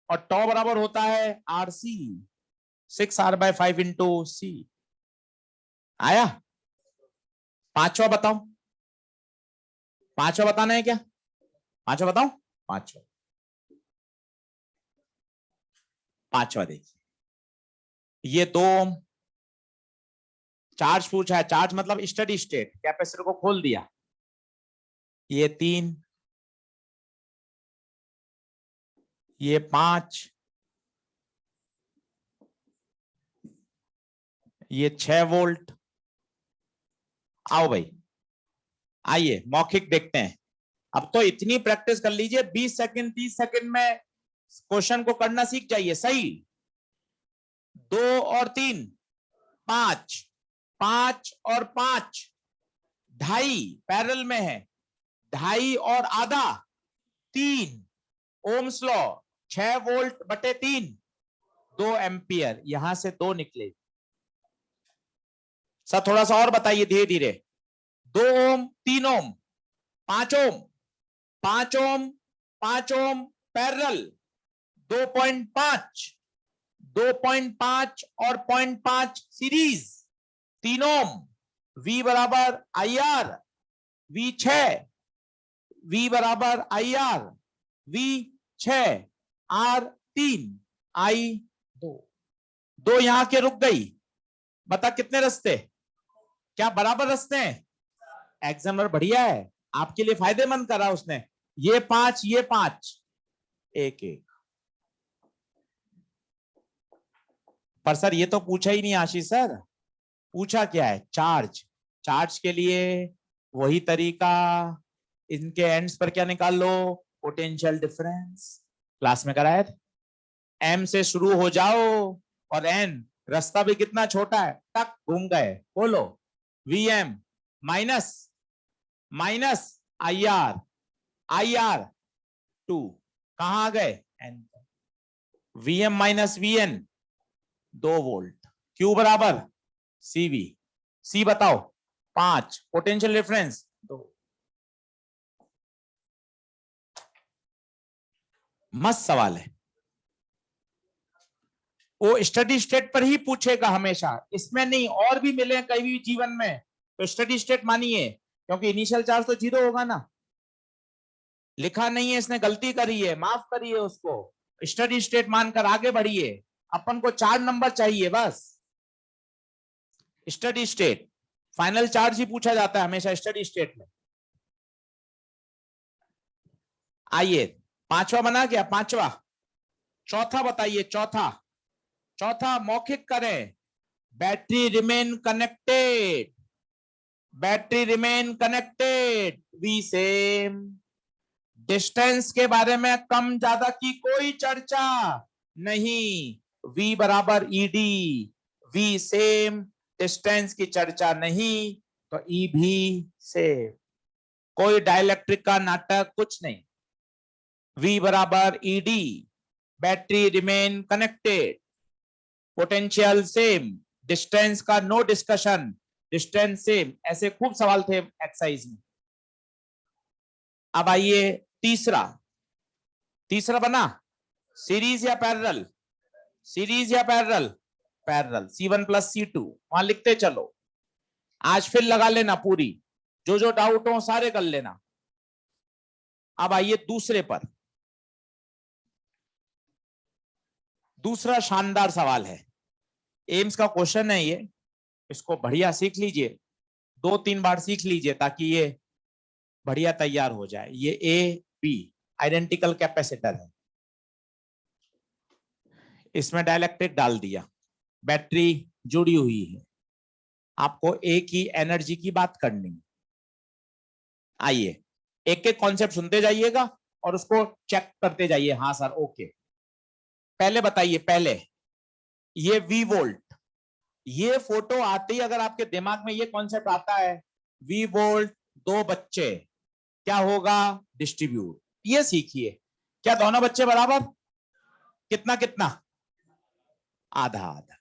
Speaker 1: और टॉ बराबर होता है RC, 6R/5 इंटू C। आया? पांचवा बताओ, पांचवा बताना है क्या? पांचवा बताओ, पांचवा। पांचवा देखिए, ये 2 ओम चार्ज पूछा है, चार्ज मतलब स्टडी स्टेट, कैपेसिटर को खोल दिया। ये 3, ये 5, ये 6 वोल्ट। आओ भाई, आइए मौखिक देखते हैं। अब तो इतनी प्रैक्टिस कर लीजिए, 20 सेकंड 30 सेकंड में क्वेश्चन को करना सीख जाइए। सही, 2 और 3 5, 5 और 5 ढाई पैरेलल में है, ढाई और आधा 3, ओम्स लॉ 6 वोल्ट बटे 3, 2 एम्पियर, यहां से 2 निकले। सर थोड़ा सा और बताइए धीरे धीरे। 2 ओम, 3 ओम, 5 ओम, 5 ओम, 5 ओम पैरेलल, 2.5, 2.5 और 0.5 सीरीज, 3 ओम, V बराबर IR, V6, V बराबर IR, V6, R3, I2। 2 यहां के रुक गई, बता कितने रास्ते? क्या बराबर रास्ते हैं? एग्जामिनर बढ़िया है, आपके लिए फायदेमंद करा उसने। ये 5, ये 5, 1 1। पर सर ये तो पूछा ही नहीं आशीष सर। पूछा क्या है? चार्ज। चार्ज के लिए वही तरीका, इनके एंड्स पर क्या निकाल लो? Potential difference. क्लास में कराया था। M से शुरू हो जाओ और N, रास्ता भी कितना छोटा है, टक घूम गए। बोलो, VM minus minus IR, IR2 कहां आ गए? N। VM minus VN 2 volt, Q बराबर CV। C बताओ 5, पोटेंशियल डिफरेंस 2। मस्त सवाल है, वो स्टडी स्टेट पर ही पूछेगा हमेशा, इसमें नहीं। और भी मिले कहीं भी जीवन में तो स्टडी स्टेट मानिए, क्योंकि इनिशियल चार्ज तो 0 होगा ना। लिखा नहीं है इसने, गलती करी है, माफ करिए उसको। स्टडी स्टेट मानकर आगे बढ़िए, अपन को 4 नंबर चाहिए बस। स्टडी स्टेट, फाइनल चार्ज ही पूछा जाता है हमेशा स्टडी स्टेट में। आइए पांचवा बना गया, पांचवा। चौथा बताइए, चौथा। चौथा मौखिक करें। Battery remain connected, battery remain connected, V same. Distance के बारे में कम ज्यादा की कोई चर्चा नहीं, V बराबर ED, V सेम। डिस्टेंस की चर्चा नहीं तो E भी सेम। कोई डाइलेक्ट्रिक का नाटक कुछ नहीं। V बराबर ED, battery remain connected, potential same, distance का नो डिस्कशन, डिस्टेंस सेम। ऐसे खूब सवाल थे एक्सरसाइज में। अब आइए तीसरा। तीसरा बना, सीरीज या पैरेलल? सीरीज या parallel? Parallel, C1 plus C2 वहां लिखते चलो। आज फिर लगा लेना पूरी, जो जो डाउट हो सारे कर लेना। अब आइए दूसरे पर। दूसरा शानदार सवाल है, एम्स का क्वेश्चन है ये, इसको बढ़िया सीख लीजिए, 2-3 बार सीख लीजिए ताकि ये बढ़िया तैयार हो जाए। ये A B आइडेंटिकल कैपेसिटर है, इसमें डाइलेक्ट्रिक डाल दिया, बैटरी जुड़ी हुई है, आपको एक ही एनर्जी की बात करनी है। आइए एक एक कॉन्सेप्ट सुनते जाइएगा और उसको चेक करते जाइए। हाँ सर ओके। पहले बताइए, पहले ये V वोल्ट, ये फोटो आते ही अगर आपके दिमाग में ये कॉन्सेप्ट आता है, V वोल्ट, 2 बच्चे, क्या होगा? डिस्ट्रीब्यूट। ये सीखिए, क्या दोनों बच्चे बराबर? कितना कितना? आधा आधा।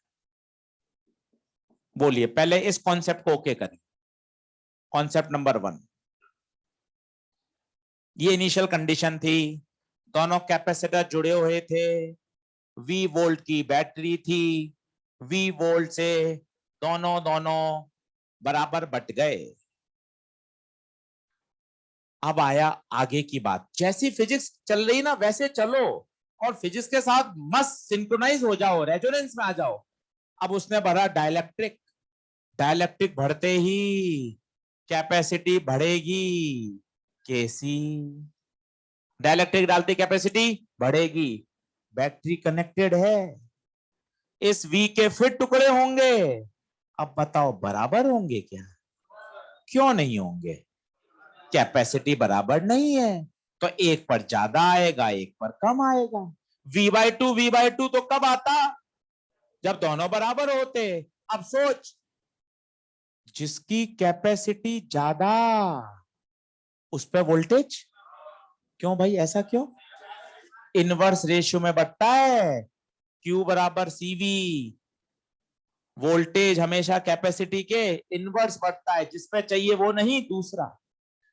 Speaker 1: बोलिए पहले इस कॉन्सेप्ट को ओके करें। कॉन्सेप्ट नंबर 1, ये इनिशियल कंडीशन थी, दोनों कैपेसिटर जुड़े हुए थे, V वोल्ट की बैटरी थी, V वोल्ट से दोनों दोनों बराबर बट गए। अब आया आगे की बात, जैसी फिजिक्स चल रही ना वैसे चलो और फिजिक्स के साथ मस्त सिंक्रोनाइज हो जाओ, रेजोनेंस में आ जाओ। अब उसने भरा डाइलेक्ट्रिक, डाइलेक्ट्रिक बढ़ते ही कैपेसिटी बढ़ेगी, कैसी? डाइलेक्ट्रिक डालते कैपेसिटी बढ़ेगी, बैटरी कनेक्टेड है, इस V के फिर टुकड़े होंगे। अब बताओ बराबर होंगे क्या? क्यों नहीं होंगे? कैपेसिटी बराबर नहीं है, तो एक पर ज्यादा आएगा एक पर कम आएगा। V/2 तो कब आता? जब दोनों बराबर होते। अब सोच, जिसकी कैपेसिटी ज्यादा उस पर वोल्टेज, क्यों भाई ऐसा क्यों? इनवर्स रेशियो में बढ़ता है, Q बराबर CV। वोल्टेज हमेशा कैपेसिटी के इनवर्स बढ़ता है, जिसमें चाहिए वो नहीं दूसरा।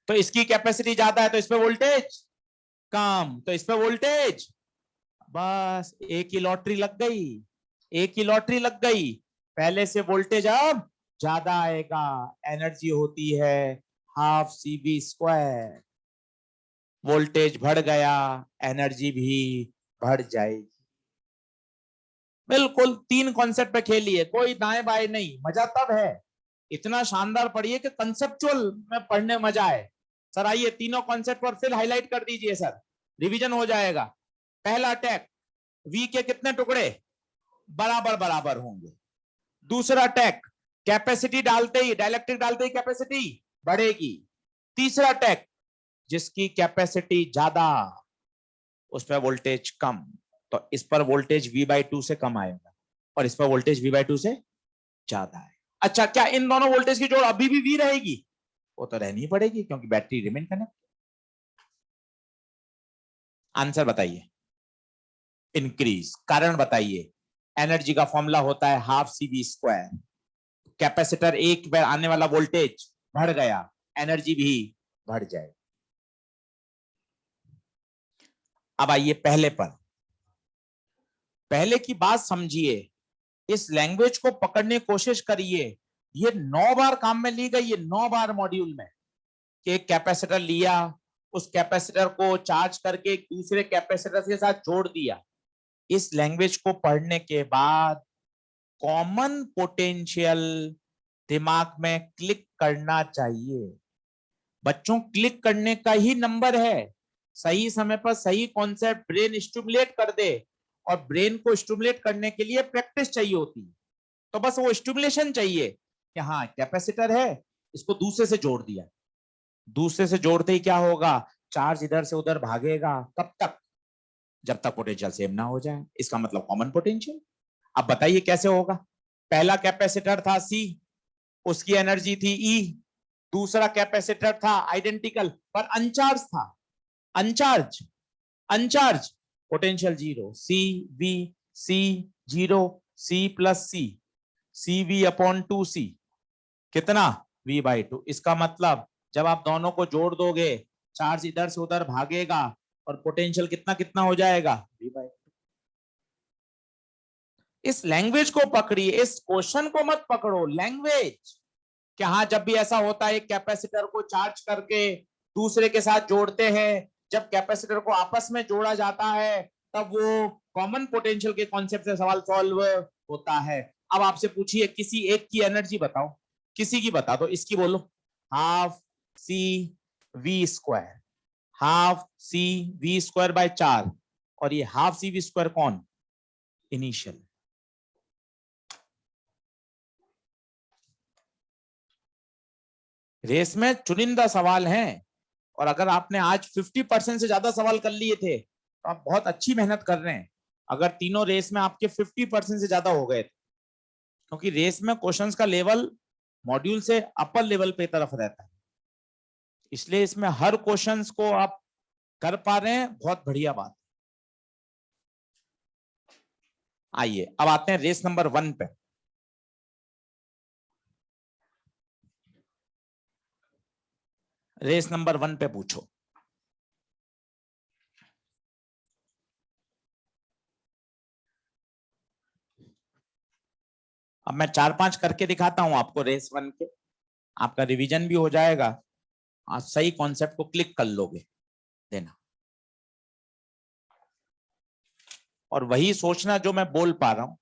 Speaker 1: तो इसकी कैपेसिटी ज्यादा है तो इस पे वोल्टेज कम, तो इस पे वोल्टेज, बस एक ही लॉटरी लग गई, एक ही लॉटरी लग गई। पहले से वोल्टेज अब ज्यादा आएगा, एनर्जी होती है हाफ CV²। वोल्टेज बढ़ गया, एनर्जी भी बढ़ जाएगी। बिल्कुल तीन कॉन्सेप्ट पे खेलिए, कोई दाएं बाएं नहीं, मजा तब है, इतना शानदार पढ़िए कि कंसेप्चुअल में पढ़ने मजा आए। सर आइए तीनों कॉन्सेप्ट पर फिर हाईलाइट कर दीजिए सर, रिवीजन हो जाएगा। पहला टैग, V के कितने टुकड़े बराबर बराबर होंगे। दूसरा टैग, कैपेसिटी डालते ही, डाइलेक्ट्रिक डालते ही कैपेसिटी बढ़ेगी। तीसरा टैग, जिसकी कैपेसिटी ज्यादा उस पर वोल्टेज कम, तो इस पर वोल्टेज V/2 से कम आएगा और इस पर वोल्टेज V/2 से ज्यादा है। अच्छा, क्या इन दोनों वोल्टेज की जोड़ अभी भी V रहेगी? वो तो रहनी पड़ेगी क्योंकि बैटरी रिमेन कनेक्ट। आंसर बताइए। इंक्रीज, कारण बताइए। एनर्जी का फॉर्मूला होता है हाफ CV²। कैपेसिटर एक पर आने वाला वोल्टेज बढ़ गया, एनर्जी भी बढ़ जाए। अब आइए पहले पर, पहले की बात समझिए, इस लैंग्वेज को पकड़ने की कोशिश करिए। ये 9 बार काम में ली गई है, 9 बार मॉड्यूल में। एक कैपेसिटर लिया, उस कैपेसिटर को चार्ज करके एक दूसरे कैपेसिटर के साथ जोड़ दिया। इस लैंग्वेज को पढ़ने के बाद कॉमन पोटेंशियल दिमाग में क्लिक करना चाहिए। बच्चों क्लिक करने का ही नंबर है, सही समय पर सही कॉन्सेप्ट ब्रेन स्टिमुलेट कर दे, और ब्रेन को स्टिमुलेट करने के लिए प्रैक्टिस चाहिए होती है। तो बस वो स्टिमुलेशन चाहिए कि हाँ कैपेसिटर है, इसको दूसरे से जोड़ दिया, दूसरे से जोड़ते ही क्या होगा, चार्ज इधर से उधर भागेगा। कब तक? जब तक पोटेंशियल सेम ना हो जाए, इसका मतलब कॉमन पोटेंशियल। अब बताइए कैसे होगा। पहला कैपेसिटर था C, उसकी एनर्जी थी E। दूसरा कैपेसिटर था आइडेंटिकल पर अनचार्ज था, अनचार्ज, अनचार्ज, potential zero, C plus CV/2C, कितना? V/2। इसका मतलब जब आप दोनों को जोड़ दोगे, चार्ज इधर से उधर भागेगा और पोटेंशियल कितना कितना हो जाएगा, V/2। इस लैंग्वेज को पकड़िए, इस क्वेश्चन को मत पकड़ो, लैंग्वेज। कि हाँ जब भी ऐसा होता है, एक कैपेसिटर को चार्ज करके दूसरे के साथ जोड़ते हैं, जब कैपेसिटर को आपस में जोड़ा जाता है तब वो कॉमन पोटेंशियल के कॉन्सेप्ट से सवाल सॉल्व होता है। अब आपसे पूछिए किसी एक की एनर्जी बताओ, किसी की बता दो, इसकी बोलो। हाफ CV², हाफ CV²/4, और ये हाफ CV² कौन? इनिशियल। रेस में चुनिंदा सवाल हैं, और अगर आपने आज 50% से ज्यादा सवाल कर लिए थे तो आप बहुत अच्छी मेहनत कर रहे हैं। अगर तीनों रेस में आपके 50% से ज्यादा हो गए, क्योंकि रेस में क्वेश्चंस का लेवल मॉड्यूल से अपर लेवल पे तरफ रहता है, इसलिए इसमें हर क्वेश्चंस को आप कर पा रहे हैं, बहुत बढ़िया बात। आइए अब आते हैं रेस नंबर 1 पे। रेस नंबर 1 पे पूछो। अब मैं 4-5 करके दिखाता हूं आपको रेस 1 के, आपका रिवीजन भी हो जाएगा, आप सही कॉन्सेप्ट को क्लिक कर लोगे देना, और वही सोचना जो मैं बोल पा रहा हूं,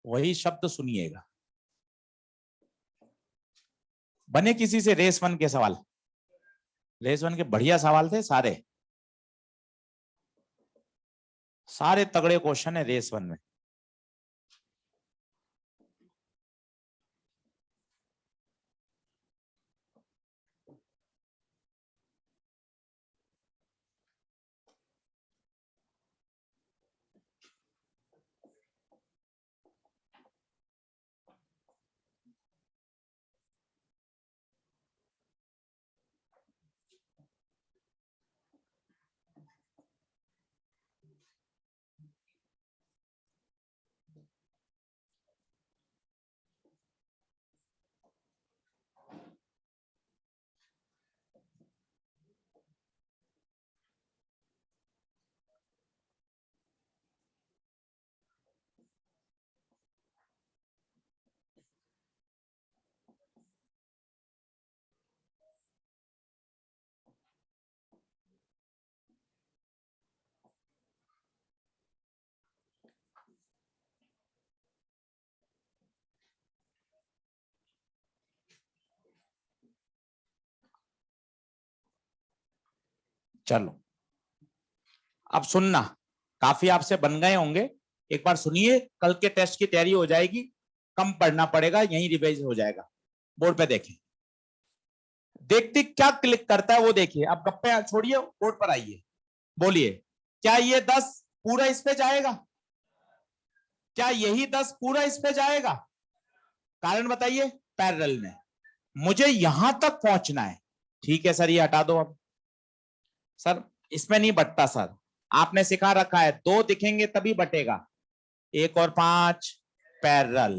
Speaker 1: वही शब्द सुनिएगा। बने किसी से रेस 1 के सवाल? रेस 1 के बढ़िया सवाल थे सारे, सारे तगड़े क्वेश्चन है रेस 1 में। चलो अब सुनना, काफी आपसे बन गए होंगे, एक बार सुनिए, कल के टेस्ट की तैयारी हो जाएगी, कम पढ़ना पड़ेगा, यही रिवाइज हो जाएगा। बोर्ड पे देखें, देखते क्या क्लिक करता है वो देखिए। अब गप्पे छोड़िए, बोर्ड पर आइए, बोलिए क्या ये 10 पूरा इस पे जाएगा? क्या यही 10 पूरा इस पे जाएगा? कारण बताइए। पैरेलल में मुझे यहां तक पहुंचना है, ठीक है सर, ये हटा दो। अब सर इसमें नहीं बटता सर, आपने सिखा रखा है 2 दिखेंगे तभी बटेगा। 1 और 5 पैरेलल,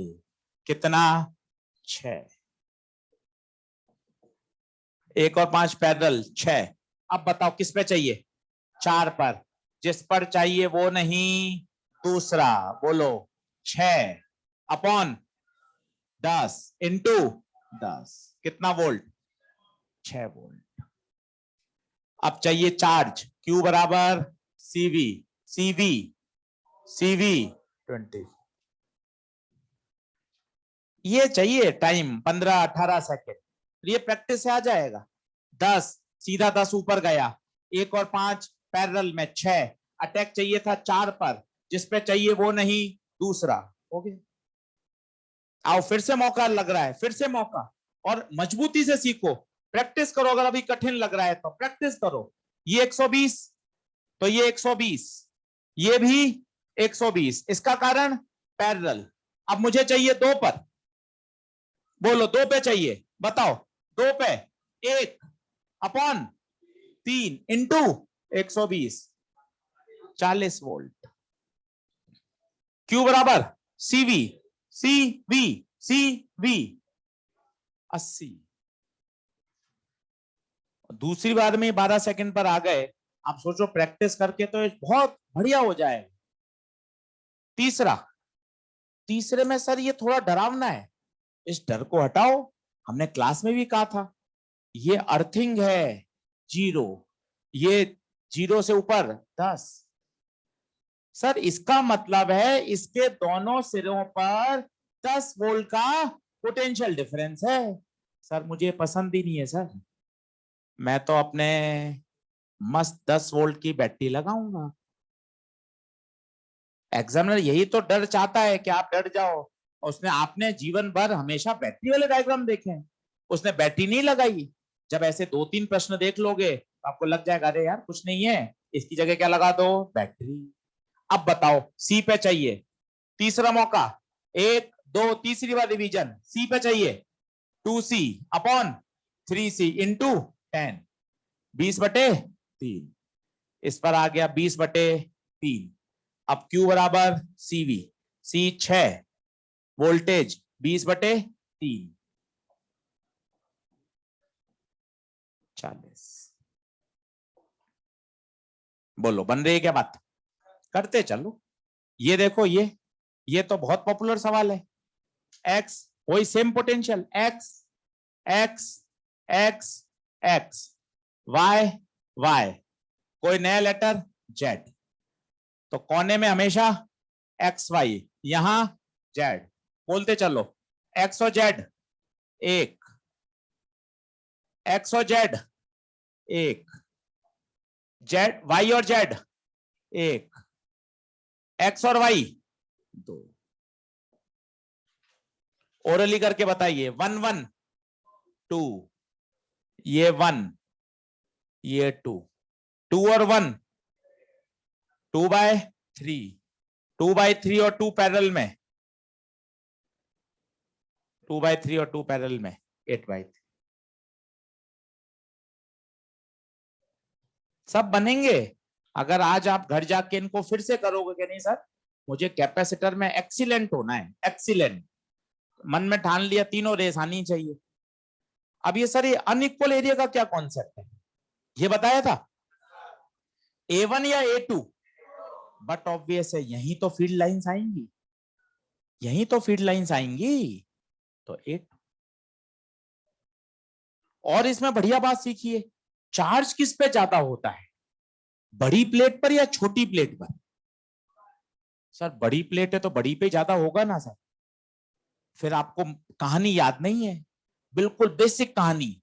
Speaker 1: कितना? 6। 1 और 5 पैरेलल 6। अब बताओ किस पे चाहिए? 4 पर, जिस पर चाहिए वो नहीं, दूसरा। बोलो 6 अपॉन 10 इंटू 10, कितना वोल्ट? 6 वोल्ट। अब चाहिए चार्ज, Q बराबर CV, CV, CV 20। ये चाहिए टाइम 15-18 सेकेंड, ये प्रैक्टिस से आ जाएगा। 10 सीधा 10 ऊपर गया, 1 और 5 पैरेलल में 6, अटैक चाहिए था 4 पर, जिस पे चाहिए वो नहीं, दूसरा। हो गया। आओ फिर से मौका लग रहा है, फिर से मौका, और मजबूती से सीखो, प्रैक्टिस करो। अगर अभी कठिन लग रहा है तो प्रैक्टिस करो। ये 120, तो ये 120, ये भी 120, इसका कारण पैरेलल। अब मुझे चाहिए 2 पर, बोलो 2 पे चाहिए, बताओ 2 पे 1 अपॉन 3 इंटू 120, 40 वोल्ट। क्यू बराबर सीवी, सीवी, सीवी 80। दूसरी बार में 12 सेकंड पर आ गए, आप सोचो प्रैक्टिस करके तो बहुत बढ़िया हो जाए। तीसरा, तीसरे में सर ये थोड़ा डरावना है, इस डर को हटाओ, हमने क्लास में भी कहा था, ये अर्थिंग है 0, ये 0 से ऊपर 10। सर इसका मतलब है इसके दोनों सिरों पर 10 वोल्ट का पोटेंशियल डिफरेंस है। सर मुझे पसंद ही नहीं है सर, मैं तो अपने मस्त 10 वोल्ट की बैटरी लगाऊंगा। एग्जामिनर यही तो डर चाहता है कि आप डर जाओ। उसने, आपने जीवन भर हमेशा बैटरी वाले डायग्राम देखे हैं, उसने बैटरी नहीं लगाई। जब ऐसे 2-3 प्रश्न देख लोगे तो आपको लग जाएगा अरे यार कुछ नहीं है, इसकी जगह क्या लगा दो, बैटरी। अब बताओ सी पे चाहिए, तीसरा मौका, 1 2 तीसरी बार रिवीजन, सी पे चाहिए 2C अपॉन 3C इंटू 10, 20/3, इस पर आ गया 20/3। अब Q बराबर CV, C 6, वोल्टेज 20/3, 40। बोलो बन रही है क्या बात? करते चलो। ये देखो, ये तो बहुत पॉपुलर सवाल है, एक्स, वही same potential, X X X X, Y Y, कोई नया लेटर जेड। तो कोने में हमेशा एक्स वाई, यहां जेड, बोलते चलो एक्स और जेड एक, एक्स और जेड एक, जेड वाई और जेड एक, एक्स और वाई दो। ओरली करके बताइए, 1 1 2, ये 1 ये 2, 2 और 1 2/3, 2/3 और 2 पैरेलल में, 2/3 और 2 पैरेलल में 8/3, सब बनेंगे। अगर आज आप घर जाके इनको फिर से करोगे कि नहीं सर मुझे कैपेसिटर में एक्सीलेंट होना है, एक्सीलेंट मन में ठान लिया, तीनों रेस आनी चाहिए। अब ये सर ये अनइक्वल एरिया का क्या कॉन्सेप्ट है, ये बताया था A1 या A2, बट ऑब्वियस है यही तो फील्ड लाइंस आएंगी, यही तो फील्ड लाइंस आएंगी, तो A2। और इसमें बढ़िया बात सीखिए, चार्ज किस पे ज्यादा होता है, बड़ी प्लेट पर या छोटी प्लेट पर? सर बड़ी प्लेट है तो बड़ी पे ज्यादा होगा ना सर। फिर आपको कहानी याद नहीं है, बिल्कुल बेसिक कहानी।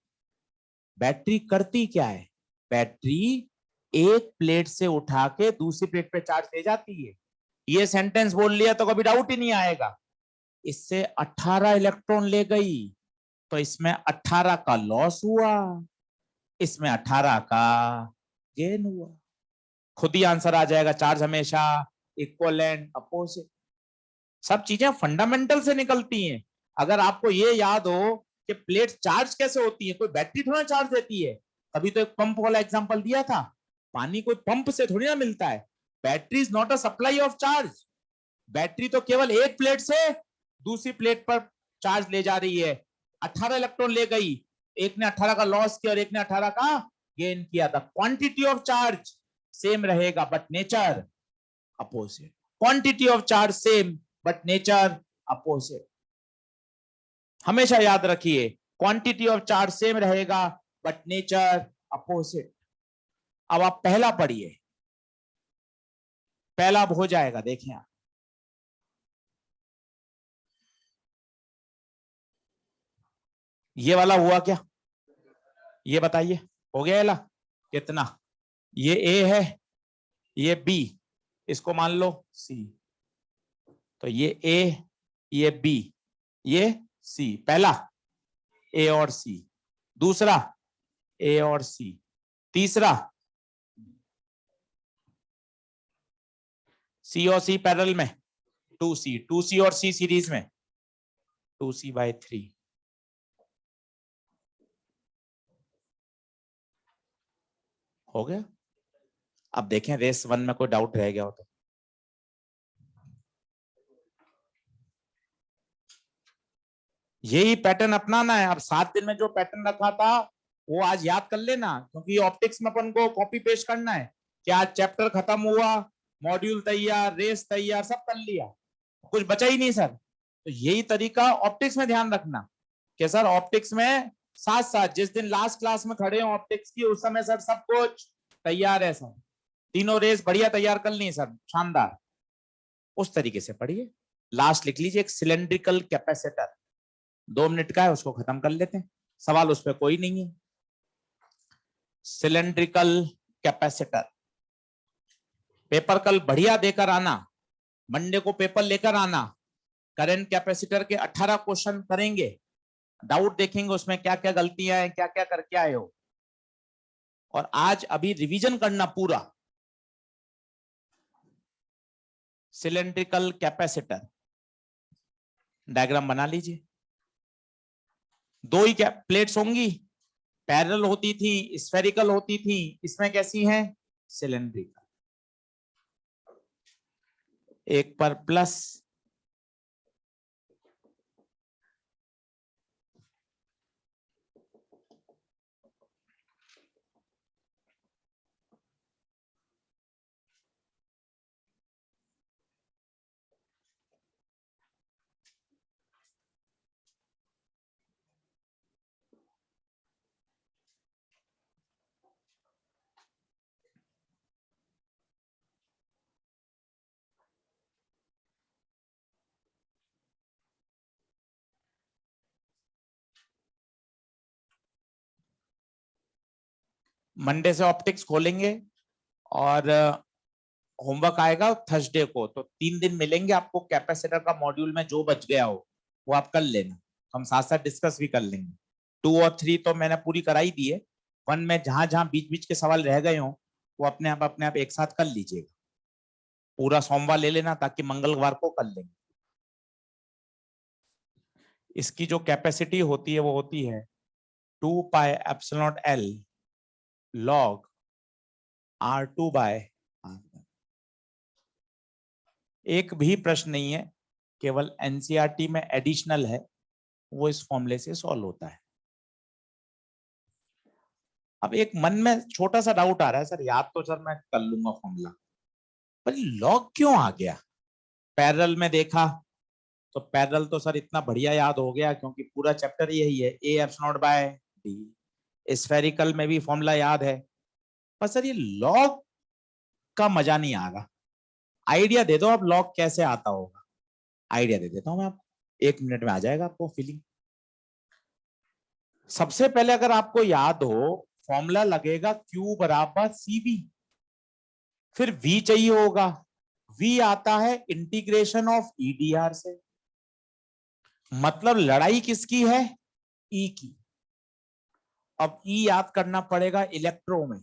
Speaker 1: बैटरी करती क्या है, बैटरी एक प्लेट से उठा के दूसरी प्लेट पे चार्ज ले जाती है। ये सेंटेंस बोल लिया तो कभी डाउट ही नहीं आएगा। इससे 18 इलेक्ट्रॉन ले गई तो इसमें 18 का लॉस हुआ, इसमें 18 का गेन हुआ। खुद ही आंसर आ जाएगा, चार्ज हमेशा इक्विवेलेंट अपोजिट। सब चीजें फंडामेंटल से निकलती हैं। अगर आपको ये याद हो कि प्लेट चार्ज कैसे होती है, कोई बैटरी थोड़ा चार्ज देती है। तभी तो एक पंप वाला एग्जांपल दिया था, पानी कोई पंप से थोड़ी ना मिलता है। Battery is not a supply of charge, battery तो केवल एक प्लेट से दूसरी प्लेट पर चार्ज ले जा रही है। 18 इलेक्ट्रॉन ले गई, एक ने 18 का लॉस किया और एक ने 18 का गेन किया था। क्वांटिटी ऑफ चार्ज सेम रहेगा but nature opposite, quantity of charge same but nature opposite. हमेशा याद रखिए, क्वांटिटी ऑफ चार्ज सेम रहेगा बट नेचर अपोजिट। अब आप पहला पढ़िए, पहला अब हो जाएगा, देखें आप। ये वाला हुआ क्या, ये बताइए, हो गया वाला कितना? ये ए है, ये बी, इसको मान लो सी, तो ये ए, ये बी, ये सी। पहला ए और सी, दूसरा ए और सी, तीसरा सी और सी पैरेलल में 2C, 2C और सी सीरीज में 2C/3। हो गया। अब देखें रेस 1 में कोई डाउट रह गया हो तो। यही पैटर्न अपनाना है। अब 7 दिन में जो पैटर्न रखा था वो आज याद कर लेना, क्योंकि ऑप्टिक्स में अपन को कॉपी पेस्ट करना है कि आज चैप्टर खत्म हुआ, मॉड्यूल तैयार, रेस तैयार, सब कर लिया, कुछ बचा ही नहीं सर। तो यही तरीका ऑप्टिक्स में ध्यान रखना कि सर ऑप्टिक्स में साथ साथ जिस दिन लास्ट क्लास में खड़े हो ऑप्टिक्स की, उस समय सर सब कुछ तैयार है सर, तीनों रेस बढ़िया तैयार कर ली सर, शानदार। उस तरीके से पढ़िए। लास्ट लिख लीजिए, एक सिलेंड्रिकल कैपेसिटर, 2 मिनट का है, उसको खत्म कर लेते हैं, सवाल उस पर कोई नहीं है। सिलेंड्रिकल कैपेसिटर, पेपर कल बढ़िया देकर आना, मंडे को पेपर लेकर आना। करंट कैपेसिटर के 18 क्वेश्चन करेंगे, डाउट देखेंगे उसमें क्या क्या गलतियां हैं, क्या क्या करके आए हो। और आज अभी रिवीजन करना पूरा। सिलेंड्रिकल कैपेसिटर डायग्राम बना लीजिए। दो ही प्लेट्स होंगी, पैरेलल होती थी, स्फेरिकल होती थी, इसमें कैसी हैं, सिलेंड्रिकल। एक पर प्लस, मंडे से ऑप्टिक्स खोलेंगे और होमवर्क आएगा थर्सडे को, तो 3 दिन मिलेंगे आपको। कैपेसिटर का मॉड्यूल में जो बच गया हो वो आप कर लेना, हम साथ साथ डिस्कस भी कर लेंगे। 2 और 3 तो मैंने पूरी कराई दी है। 1 में जहां जहां बीच बीच के सवाल रह गए हो वो अपने आप एक साथ कर लीजिएगा। पूरा सोमवार ले लेना ताकि मंगलवार को कर लेंगे। इसकी जो कैपेसिटी होती है वो होती है 2 pi epsilon L log R2 by R1। एक भी प्रश्न नहीं है, केवल एनसीईआरटी में एडिशनल है, वो इस फॉर्मूले से सॉल्व होता है। अब एक मन में छोटा सा डाउट आ रहा है, सर याद तो सर मैं कर लूंगा फॉर्मूला, पर लॉग क्यों आ गया? पैरेलल में देखा तो पैरेलल तो सर इतना बढ़िया याद हो गया क्योंकि पूरा चैप्टर यही है, A epsilon bye D. Spherical में भी फॉर्मूला याद है, पर सर ये लॉग का मजा नहीं आ रहा। आइडिया दे दो अब लॉग कैसे आता होगा। आइडिया दे देता हूं मैं आपको, 1 मिनट में आ जाएगा आपको फीलिंग। सबसे पहले अगर आपको याद हो फॉर्मूला लगेगा Q बराबर CV, फिर V चाहिए होगा। V आता है इंटीग्रेशन ऑफ EDR से, मतलब लड़ाई किसकी है? E की। अब E याद करना पड़ेगा इलेक्ट्रो में।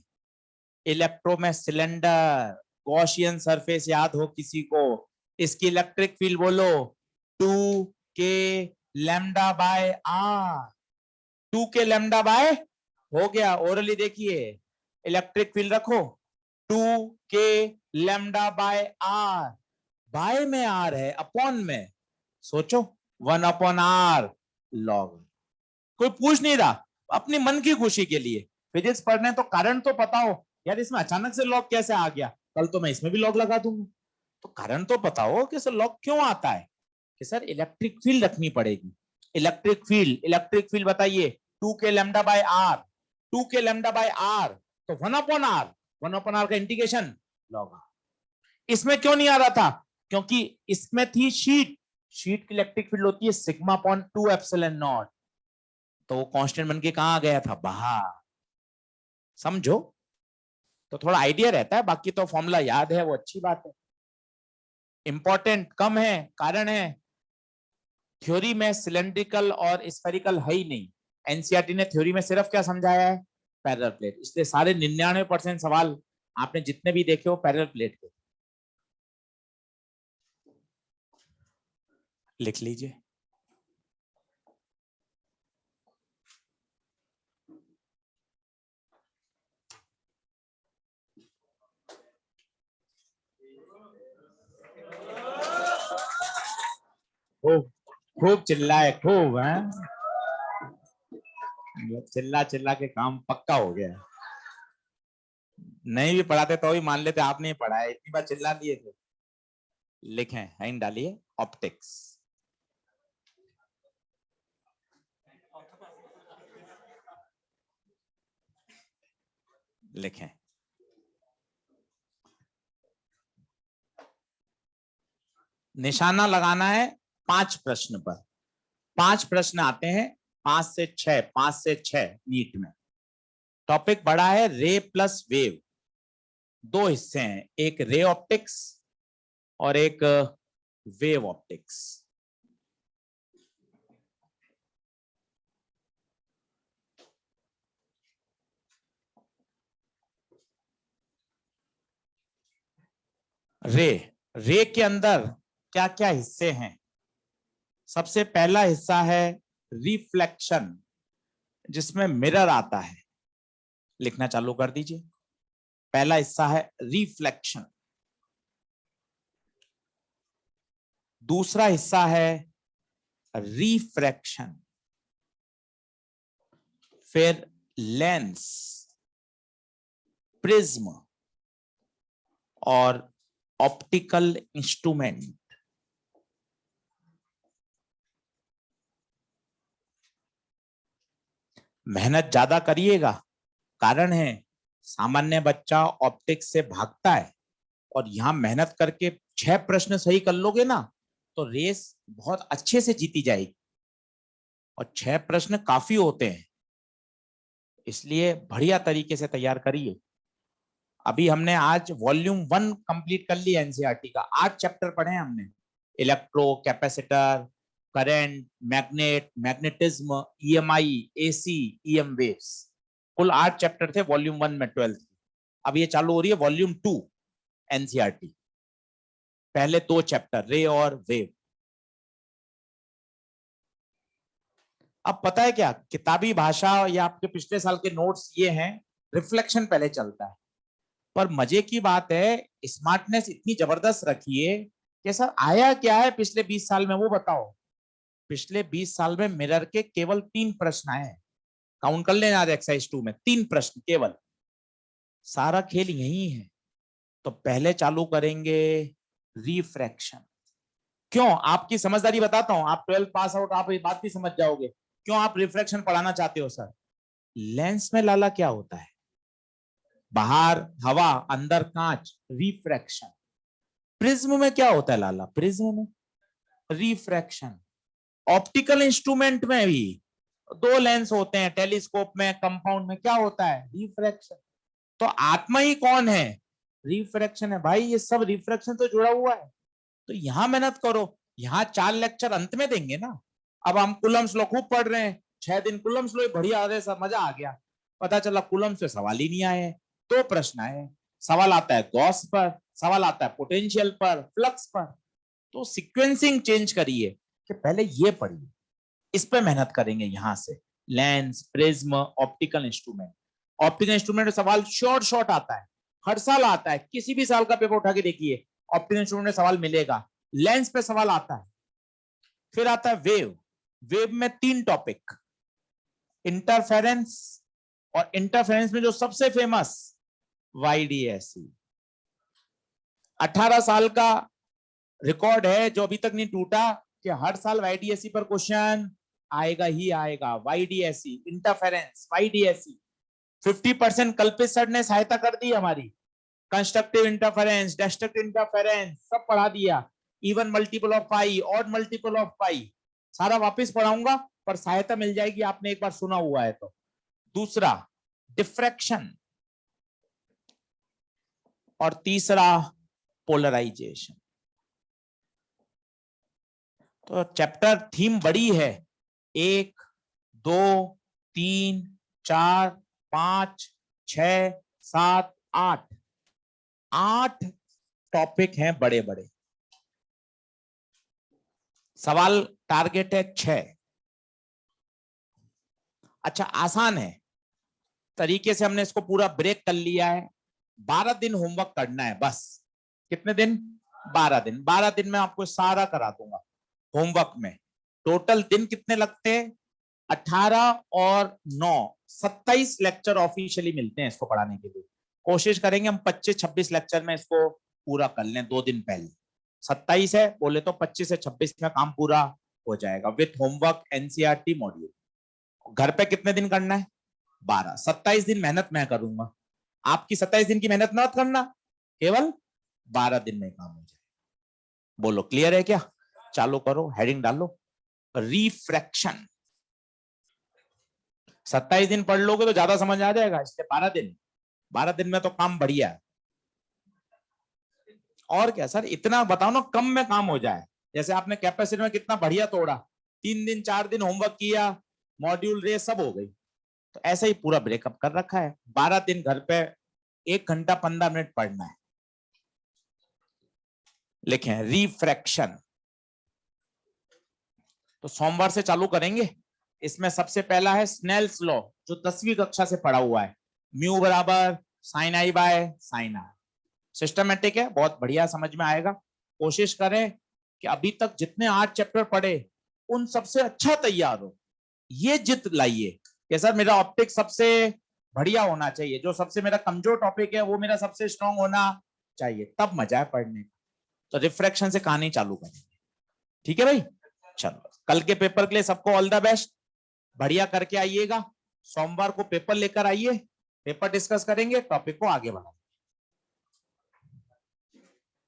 Speaker 1: इलेक्ट्रो में सिलेंडर, गॉसियन सरफेस याद हो किसी को? इसकी इलेक्ट्रिक फील्ड बोलो 2K lambda by R। 2K lambda by हो गया। ओरली देखिए, इलेक्ट्रिक फील्ड रखो 2K lambda by R। By में R है, अपॉन में सोचो 1/R लॉग। कोई पूछ नहीं रहा, अपनी मन की खुशी के लिए फिजिक्स पढ़ने तो कारण तो पता हो यार, इसमें अचानक से लॉग कैसे आ गया, कल तो मैं इसमें भी लॉग लगा दूंगा। तो कारण तो पता हो कि सर लॉग क्यों आता है, कि सर इलेक्ट्रिक फील्ड रखनी पड़ेगी। इलेक्ट्रिक फील्ड बताइए 2K lambda by R। 2K lambda by R तो 1/R, 1/R का इंटीग्रेशन लॉग R। इसमें क्यों नहीं आ रहा था? क्योंकि इसमें थी शीट की इलेक्ट्रिक फील्ड होती है सिग्मा अपॉन 2 एप्सिलॉन नॉट, तो वो कांस्टेंट बन के कहां आ गया था? बाहर। समझो, तो थोड़ा आइडिया रहता है, बाकी तो फॉर्मूला याद है वो अच्छी बात है। इंपॉर्टेंट कम है, कारण है थ्योरी में सिलेंड्रिकल और स्फेरिकल है ही नहीं। एनसीईआरटी ने थ्योरी में सिर्फ क्या समझाया है? Parallel plate. इसलिए सारे 99% सवाल आपने जितने भी देखे हो पैरेलल प्लेट के। लिख लीजिए। खूब खूब चिल्लाए, खूब है, चिल्ला चिल्ला के काम पक्का हो गया। नहीं भी पढ़ाते तो भी मान लेते आप नहीं पढ़ाए, इतनी बार चिल्ला दिए थे। लिखें, हैंड डालिए ऑप्टिक्स। लिखें निशाना लगाना है 5 प्रश्न पर। 5 प्रश्न आते हैं, 5 से 6 नीट में। टॉपिक बड़ा है, रे प्लस वेव। 2 हिस्से हैं, एक रे ऑप्टिक्स और एक वेव ऑप्टिक्स। रे के अंदर क्या क्या हिस्से हैं? सबसे पहला हिस्सा है रिफ्लेक्शन, जिसमें मिरर आता है। लिखना चालू कर दीजिए। पहला हिस्सा है रिफ्लेक्शन। दूसरा हिस्सा है रिफ्रैक्शन, फिर लेंस, प्रिज्म और ऑप्टिकल इंस्ट्रूमेंट। मेहनत ज्यादा करिएगा, कारण है सामान्य बच्चा ऑप्टिक्स से भागता है, और यहां मेहनत करके 6 प्रश्न सही कर लोगे ना तो रेस बहुत अच्छे से जीती जाएगी। और 6 प्रश्न काफी होते हैं, इसलिए बढ़िया तरीके से तैयार करिए। अभी हमने आज वॉल्यूम 1 कंप्लीट कर लिया एनसीईआरटी का, 8 चैप्टर पढ़े हैं हमने। Electro, capacitor, current, magnet, magnetism, EMI, AC, EM waves, कुल 8 चैप्टर थे वॉल्यूम 1 में 12th। अब ये चालू हो रही है वॉल्यूम 2 एनसीईआरटी। पहले 2 चैप्टर रे और वेव। अब पता है क्या, किताबी भाषा या आपके पिछले साल के नोट्स ये हैं, रिफ्लेक्शन पहले चलता है। पर मजे की बात है, स्मार्टनेस इतनी जबरदस्त रखी है कि सर आया क्या है पिछले 20 साल में वो बताओ। पिछले 20 साल में मिरर के केवल 3 प्रश्न आए हैं। काउंट कर लेना आज एक्सरसाइज 2 में 3 प्रश्न केवल। सारा खेल यही है। तो पहले चालू करेंगे रिफ्रैक्शन। क्यों, आपकी समझदारी बताता हूं, आप 12 पास आउट, आप ये बात भी समझ जाओगे क्यों आप रिफ्रैक्शन पढ़ाना चाहते हो सर। लेंस में लाला क्या होता है, बाहर हवा, अंदर कांच, रिफ्रैक्शन। प्रिज्म में क्या होता है लाला, प्रिज्म में रिफ्रैक्शन। ऑप्टिकल इंस्ट्रूमेंट में भी 2 लेंस होते हैं, टेलीस्कोप में, कंपाउंड में क्या होता है, रिफ्रैक्शन। तो आत्मा ही कौन है, रिफ्रैक्शन है भाई। ये सब रिफ्रैक्शन तो जुड़ा हुआ है। तो यहां मेहनत करो, यहां 4 लेक्चर अंत में देंगे ना। अब हम कुलम्स लो खूब पढ़ रहे हैं, 6 दिन कुलम्स लो, बढ़िया आ रहे, सब मजा आ गया। पता चला कुलम्स से सवाल ही नहीं आए, 2 प्रश्न आए। सवाल आता है गॉस पर, सवाल आता है पोटेंशियल पर, फ्लक्स पर। तो सीक्वेंसिंग चेंज करिए कि पहले ये पढ़िए, इस पे मेहनत करेंगे यहां से। Lens, prism, optical instrument. Optical instrument सवाल शॉर्ट शॉर्ट आता है, हर साल आता है, किसी भी साल का पेपर उठा के देखिए ऑप्टिकल इंस्ट्रूमेंट में सवाल मिलेगा। लेंस पे सवाल आता है। फिर आता है वेव। वेव में 3 टॉपिक, इंटरफेरेंस, और इंटरफेरेंस में जो सबसे फेमस वाईडीएसई। 18 साल का रिकॉर्ड है जो अभी तक नहीं टूटा कि हर साल वाईडीएसई पर क्वेश्चन आएगा ही आएगा। वाईडीएसई, इंटरफेरेंस, वाईडीएसई। 50% कल्पित सर ने सहायता कर दी हमारी। कंस्ट्रक्टिव इंटरफेरेंस, डिस्ट्रक्टिव इंटरफेरेंस सब पढ़ा दिया। Even multiple of pi, odd multiple of pi, सारा वापस पढ़ाऊंगा, पर सहायता मिल जाएगी, आपने एक बार सुना हुआ है तो। दूसरा डिफ्रैक्शन, और तीसरा पोलराइजेशन। तो चैप्टर थीम बड़ी है, 1, 2, 3, 4, 5, 6, 7, 8, 8 टॉपिक हैं बड़े बड़े। सवाल टारगेट है 6। अच्छा आसान है तरीके से, हमने इसको पूरा ब्रेक कर लिया है। 12 दिन होमवर्क करना है बस। कितने दिन, 12 दिन। 12 दिन में आपको सारा करा दूंगा होमवर्क में। टोटल दिन कितने लगते हैं, 18 और 9, 27 लेक्चर ऑफिशियली मिलते हैं इसको पढ़ाने के लिए। कोशिश करेंगे हम 25-26 लेक्चर में इसको पूरा कर लें 2 दिन पहले। 27 है बोले तो 25 से 26 में काम पूरा हो जाएगा विथ होमवर्क, एनसीईआरटी मॉड्यूल। घर पे कितने दिन करना है, 12। 27 दिन मेहनत मैं करूंगा, आपकी 27 दिन की मेहनत मत करना, केवल 12 दिन में काम हो जाए। बोलो क्लियर है क्या, चालू करो, हेडिंग डालो, रिफ्रैक्शन। 27 दिन पढ़ लोगे तो ज्यादा समझ आ जाएगा, इसलिए 12 दिन। 12 दिन में तो काम बढ़िया है। और क्या सर, इतना बताओ ना, कम में काम हो जाए। जैसे आपने कैपेसिटर में कितना बढ़िया तोड़ा, 3 दिन 4 दिन होमवर्क किया, मॉड्यूल रे सब हो गई। तो ऐसे ही पूरा ब्रेकअप कर रखा है। 12 दिन घर पे 1 घंटा 15 मिनट पढ़ना है। लिखें रिफ्रैक्शन। तो सोमवार से चालू करेंगे। इसमें सबसे पहला है स्नेल्स लॉ, जो 10वीं कक्षा से पढ़ा हुआ है। म्यू बराबर sine i by sine r. Systematic है, बहुत बढ़िया समझ में आएगा। कोशिश करें कि अभी तक जितने 8 चैप्टर पढ़े उन सबसे अच्छा तैयार हो। ये जित लाइए कि सर मेरा ऑप्टिक सबसे बढ़िया होना चाहिए, जो सबसे मेरा कमजोर टॉपिक है वो मेरा सबसे स्ट्रांग होना चाहिए, तब मजा है पढ़ने का। तो रिफ्रैक्शन से कहानी चालू करेंगे, ठीक है भाई। चलो कल के पेपर के लिए सबको ऑल द बेस्ट, बढ़िया करके आइएगा। सोमवार को पेपर लेकर आइए, पेपर डिस्कस करेंगे, टॉपिक को आगे बढ़ाएंगे।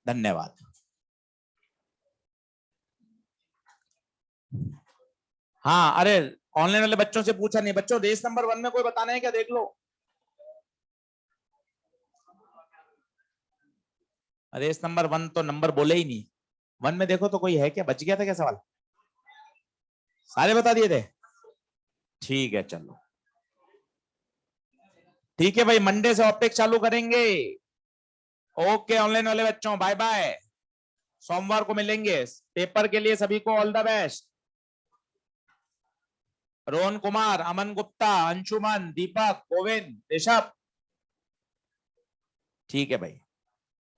Speaker 1: धन्यवाद। हाँ, अरे ऑनलाइन वाले बच्चों से पूछा नहीं। बच्चों रेस नंबर 1 में कोई बताना है क्या? देख लो, रेस नंबर 1 तो नंबर बोले ही नहीं। 1 में देखो तो कोई है क्या? बच गया था क्या सवाल? सारे बता दिए थे। ठीक है, चलो ठीक है भाई, मंडे से ऑप्टिक्स चालू करेंगे। ओके ऑनलाइन वाले बच्चों, बाय बाय। सोमवार को मिलेंगे। पेपर के लिए सभी को all the best. Rohan Kumar, Aman Gupta, Anshuman, Deepak, Govind, Rishabh. ठीक है भाई।